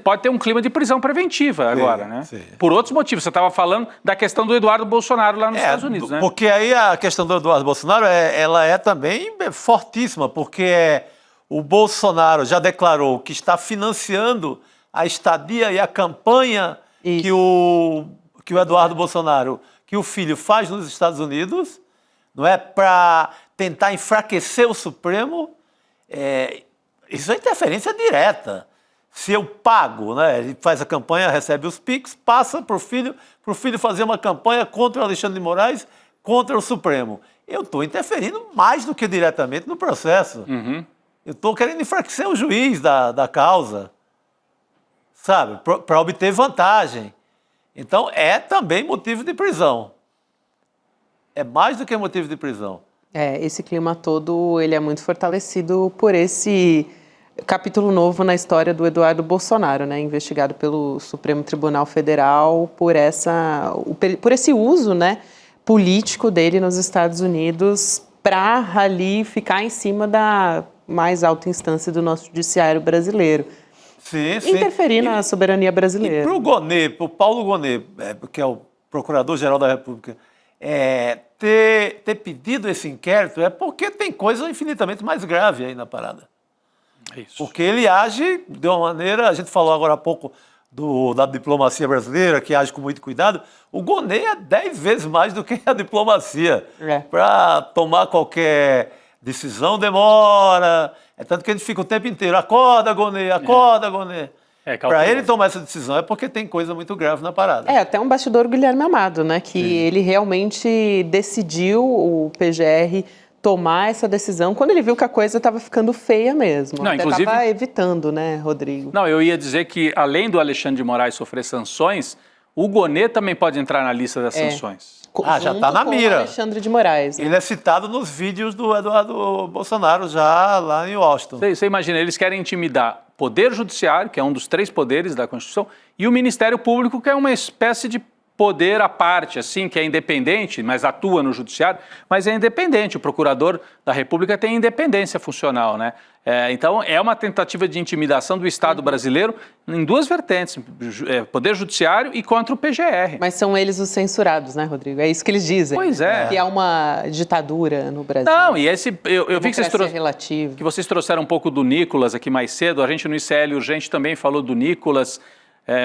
pode ter um clima de prisão preventiva agora, né? Sim. Por outros motivos, você estava falando da questão do Eduardo Bolsonaro lá nos Estados Unidos, né? Porque aí a questão do Eduardo Bolsonaro, ela é também fortíssima, porque o Bolsonaro já declarou que está financiando a estadia e a campanha que o Eduardo Bolsonaro, que o filho faz nos Estados Unidos, não é, para tentar enfraquecer o Supremo. Isso é interferência direta. Se eu pago, né, ele faz a campanha, recebe os PIX, passa para o filho fazer uma campanha contra o Alexandre de Moraes, contra o Supremo. Eu estou interferindo mais do que diretamente no processo. Eu estou querendo enfraquecer o juiz da causa, sabe, para obter vantagem. Então, é também motivo de prisão. É mais do que motivo de prisão. Esse clima todo, ele é muito fortalecido por esse capítulo novo na história do Eduardo Bolsonaro, né, investigado pelo Supremo Tribunal Federal por esse uso, né, político dele nos Estados Unidos para ali ficar em cima da mais alta instância do nosso judiciário brasileiro. Sim. Interferir na soberania brasileira. E para o Paulo Gonet, que é o Procurador-Geral da República, ter pedido esse inquérito é porque tem coisa infinitamente mais grave aí na parada. Isso. Porque ele age de uma maneira, a gente falou agora há pouco da diplomacia brasileira, que age com muito cuidado. O Gonê é 10 vezes mais do que a diplomacia. Para tomar qualquer decisão demora. É tanto que a gente fica o tempo inteiro, acorda, Gonê, acorda, Gonê. Para ele tomar essa decisão é porque tem coisa muito grave na parada. Até um bastidor Guilherme Amado, né? Que ele realmente decidiu, o PGR, tomar essa decisão quando ele viu que a coisa estava ficando feia mesmo. Não, inclusive estava evitando, né, Rodrigo? Não, eu ia dizer que, além do Alexandre de Moraes sofrer sanções, o Gonê também pode entrar na lista das sanções. Já está na mira. O Alexandre de Moraes. Né? Ele é citado nos vídeos do Eduardo Bolsonaro, já lá em Washington. Você imagina, eles querem intimidar o Poder Judiciário, que é um dos 3 poderes da Constituição, e o Ministério Público, que é uma espécie de poder à parte, assim, que é independente, mas atua no Judiciário, mas é independente. O Procurador da República tem independência funcional, né? Então, é uma tentativa de intimidação do Estado brasileiro em 2 vertentes, Poder Judiciário e contra o PGR. Mas são eles os censurados, né, Rodrigo? É isso que eles dizem. Pois é. Que há uma ditadura no Brasil. Não, e eu vi que vocês trouxeram um pouco do Nicolas aqui mais cedo. A gente no ICL Urgente também falou do Nicolas,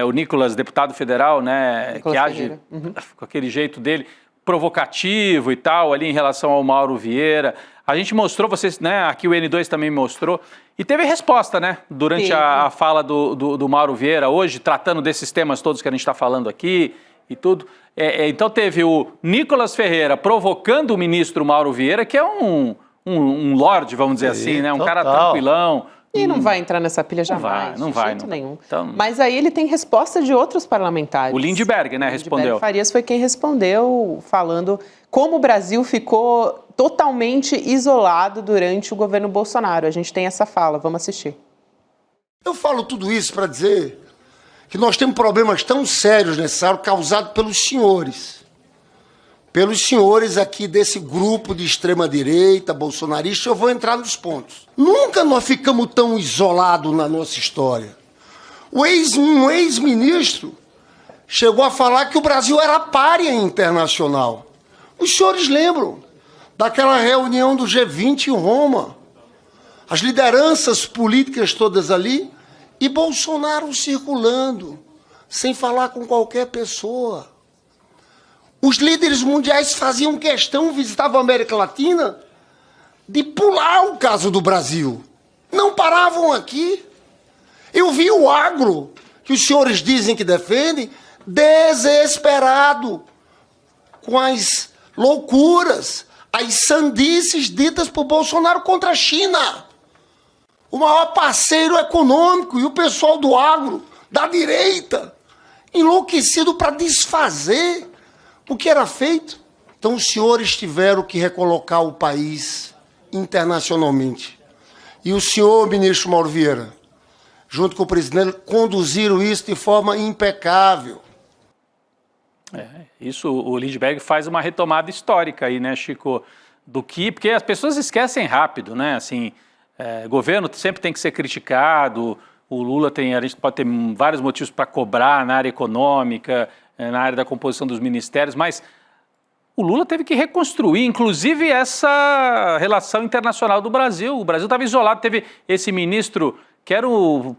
o Nicolas, deputado federal, né, que age com aquele jeito dele, provocativo e tal, ali em relação ao Mauro Vieira. A gente mostrou, vocês, né, aqui o N2 também mostrou, e teve resposta, né, durante a fala do Mauro Vieira hoje, tratando desses temas todos que a gente está falando aqui e tudo. Então teve o Nicolas Ferreira provocando o ministro Mauro Vieira, que é um lorde, vamos dizer assim, né, um cara tranquilão. E não vai entrar nessa pilha jamais, não vai, de jeito nenhum. Então, mas aí ele tem resposta de outros parlamentares. O Lindbergh, né, respondeu. Lindbergh Farias foi quem respondeu, falando como o Brasil ficou totalmente isolado durante o governo Bolsonaro. A gente tem essa fala, vamos assistir. Eu falo tudo isso para dizer que nós temos problemas tão sérios nessa área causados pelos senhores. Pelos senhores aqui desse grupo de extrema-direita, bolsonarista, eu vou entrar nos pontos. Nunca nós ficamos tão isolados na nossa história. Um ex-ministro chegou a falar que o Brasil era pária internacional. Os senhores lembram daquela reunião do G20 em Roma? As lideranças políticas todas ali e Bolsonaro circulando, sem falar com qualquer pessoa. Os líderes mundiais faziam questão, visitavam a América Latina, de pular o caso do Brasil. Não paravam aqui. Eu vi o agro, que os senhores dizem que defendem, desesperado com as loucuras, as sandices ditas por Bolsonaro contra a China. O maior parceiro econômico, e o pessoal do agro, da direita, enlouquecido para desfazer o que era feito. Então os senhores tiveram que recolocar o país internacionalmente. E o senhor, ministro Mauro Vieira, junto com o presidente, conduziram isso de forma impecável. Isso, o Lindbergh faz uma retomada histórica aí, né, Chico? Porque as pessoas esquecem rápido, né? Assim, governo sempre tem que ser criticado. O Lula a gente pode ter vários motivos para cobrar na área econômica, na área da composição dos ministérios, mas o Lula teve que reconstruir, inclusive, essa relação internacional do Brasil. O Brasil estava isolado, teve esse ministro que era o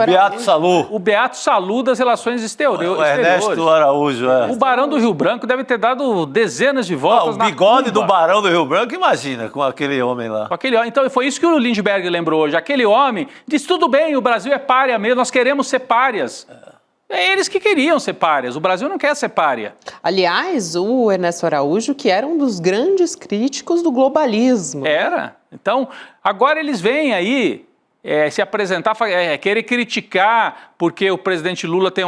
Beato Salu. O Beato Salu das relações exteriores. O Ernesto Araújo, O Barão do Rio Branco deve ter dado dezenas de voltas na o bigode do Barão do Rio Branco, imagina, com aquele homem lá. Então, foi isso que o Lindbergh lembrou hoje. Aquele homem disse, tudo bem, o Brasil é pária mesmo, nós queremos ser párias. É eles que queriam ser párias, o Brasil não quer ser pária. Aliás, o Ernesto Araújo, que era um dos grandes críticos do globalismo. Era. Então, agora eles vêm aí se apresentar, querer criticar, porque o presidente Lula tem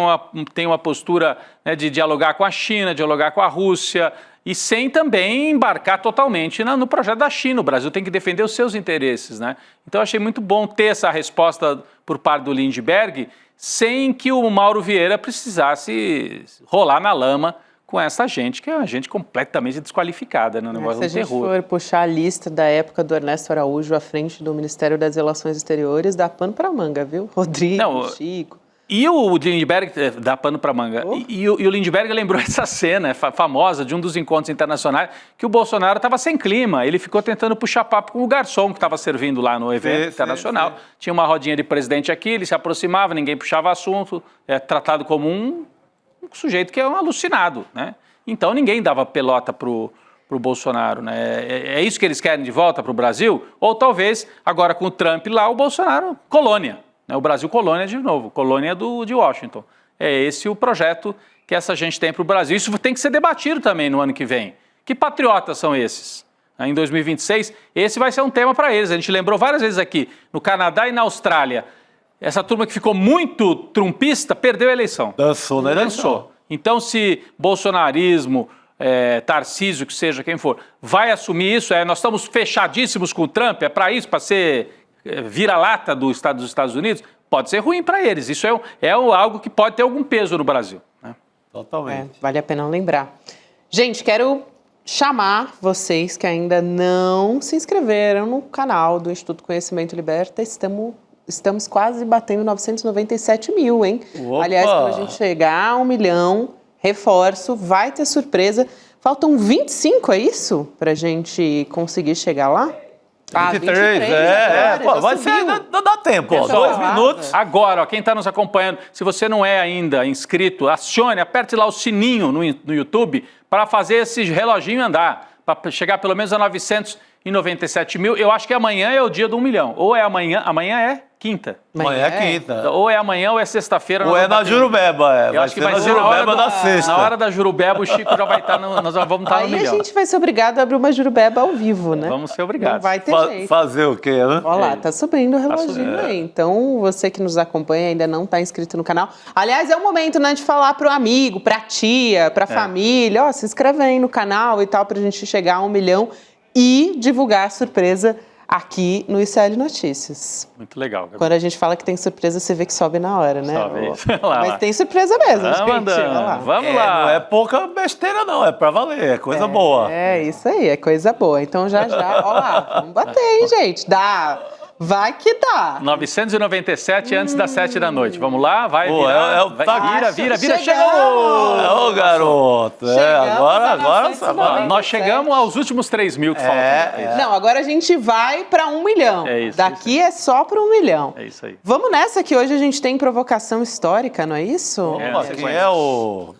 uma postura, né, de dialogar com a China, dialogar com a Rússia, e sem também embarcar totalmente no projeto da China. O Brasil tem que defender os seus interesses, né? Então, eu achei muito bom ter essa resposta por parte do Lindbergh, sem que o Mauro Vieira precisasse rolar na lama com essa gente, que é uma gente completamente desqualificada, né? Negócio do terror. Se a gente for puxar a lista da época do Ernesto Araújo à frente do Ministério das Relações Exteriores, dá pano para manga, viu? Rodrigo, Chico. E o Lindbergh, dá pano para manga, e o Lindbergh lembrou essa cena famosa de um dos encontros internacionais, que o Bolsonaro estava sem clima, ele ficou tentando puxar papo com o garçom que estava servindo lá no evento internacional. Sim. Tinha uma rodinha de presidente aqui, ele se aproximava, ninguém puxava assunto, tratado como um sujeito que é um alucinado, né? Então ninguém dava pelota pro Bolsonaro, né? É isso que eles querem de volta para o Brasil? Ou talvez, agora com o Trump lá, o Bolsonaro colônia. O Brasil colônia de novo, colônia de Washington. É esse o projeto que essa gente tem para o Brasil. Isso tem que ser debatido também no ano que vem. Que patriotas são esses? Em 2026, esse vai ser um tema para eles. A gente lembrou várias vezes aqui, no Canadá e na Austrália, essa turma que ficou muito trumpista perdeu a eleição. Dançou, né? Dançou. Então, se bolsonarismo, Tarcísio, que seja quem for, vai assumir isso, nós estamos fechadíssimos com o Trump, é para isso, para ser vira-lata dos Estados Unidos, pode ser ruim para eles. Isso é algo que pode ter algum peso no Brasil, né? Totalmente. Vale a pena lembrar. Gente, quero chamar vocês que ainda não se inscreveram no canal do Instituto Conhecimento Liberta. Estamos quase batendo 997 mil, hein? Opa! Aliás, quando a gente chegar a 1 milhão, reforço, vai ter surpresa. Faltam 25, é isso? Pra gente conseguir chegar lá? 23, agora, vai ser, dá tempo, 2 minutos. Agora, quem está nos acompanhando, se você não é ainda inscrito, aperte lá o sininho no YouTube para fazer esse reloginho andar, para chegar pelo menos a 997 mil. Eu acho que amanhã é o dia do 1 milhão. Ou é amanhã é quinta. Amanhã é quinta. Ou é amanhã ou é sexta-feira. Ou é na Jurubeba. Eu acho que vai ser na Jurubeba da sexta. Na hora da Jurubeba, o Chico já vai estar, nós vamos estar no 1 milhão. Aí a gente vai ser obrigado a abrir uma Jurubeba ao vivo, né? Vamos ser obrigados. Não vai ter jeito. Fazer o quê, né? Olha lá, tá subindo o reloginho aí. Então, você que nos acompanha ainda não está inscrito no canal. Aliás, é o momento, né, de falar pro amigo, pra tia, pra família. Se inscreve aí no canal e tal, pra gente chegar a 1 milhão e divulgar a surpresa aqui no ICL Notícias. Muito legal. Quando a gente fala que tem surpresa, você vê que sobe na hora, né? Mas tem surpresa mesmo, gente. Vamos lá. Não é pouca besteira, não. É pra valer. É coisa boa. É isso aí, é coisa boa. Então já, ó lá, vamos bater, hein, gente? Dá. Vai que dá. 997 antes das 7 da noite. Vamos lá, vai vira. Chegou! Ô, garoto. Agora. Nós chegamos aos últimos 3 mil que faltam. Não, agora a gente vai para 1 milhão. É isso. Daqui é só para 1 milhão. É isso aí. Vamos nessa que hoje a gente tem provocação histórica, não é isso? Quem é o...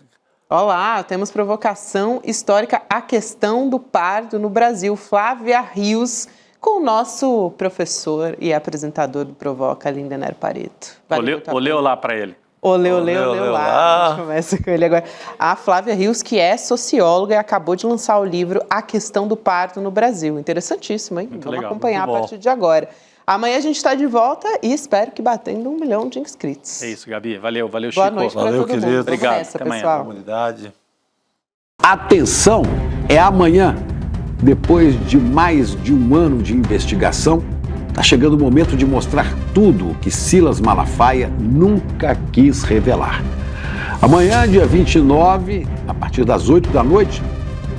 Olá, temos provocação histórica, a questão do parto no Brasil. Flávia Rios, com o nosso professor e apresentador do Provoca, Lindener Pareto. Olê lá para ele. Olê lá. A gente começa com ele agora. A Flávia Rios, que é socióloga e acabou de lançar o livro A Questão do Parto no Brasil. Interessantíssimo, hein? Vamos acompanhar a partir de agora. Amanhã a gente está de volta e espero que batendo 1 milhão de inscritos. É isso, Gabi. Valeu, Chico. Boa noite para todo mundo. Obrigado. Nessa, até pessoal. Comunidade. Atenção, é amanhã. Depois de mais de 1 ano de investigação, está chegando o momento de mostrar tudo o que Silas Malafaia nunca quis revelar. Amanhã, dia 29, a partir das 8 da noite,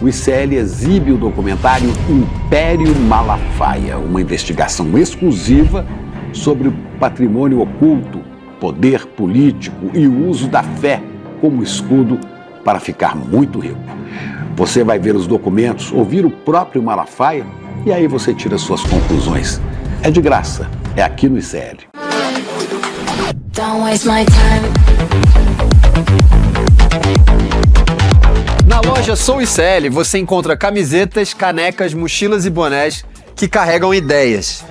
o ICL exibe o documentário Império Malafaia, uma investigação exclusiva sobre o patrimônio oculto, poder político e o uso da fé como escudo para ficar muito rico. Você vai ver os documentos, ouvir o próprio Malafaia e aí você tira suas conclusões. É de graça, é aqui no ICL. Na loja Sou ICL você encontra camisetas, canecas, mochilas e bonés que carregam ideias.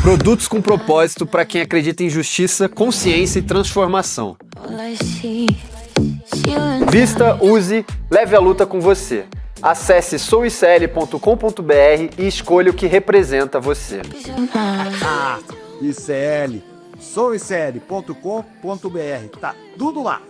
Produtos com propósito para quem acredita em justiça, consciência e transformação. Vista, use, leve a luta com você. Acesse souicl.com.br e escolha o que representa você. ICL, souicl.com.br, tá tudo lá.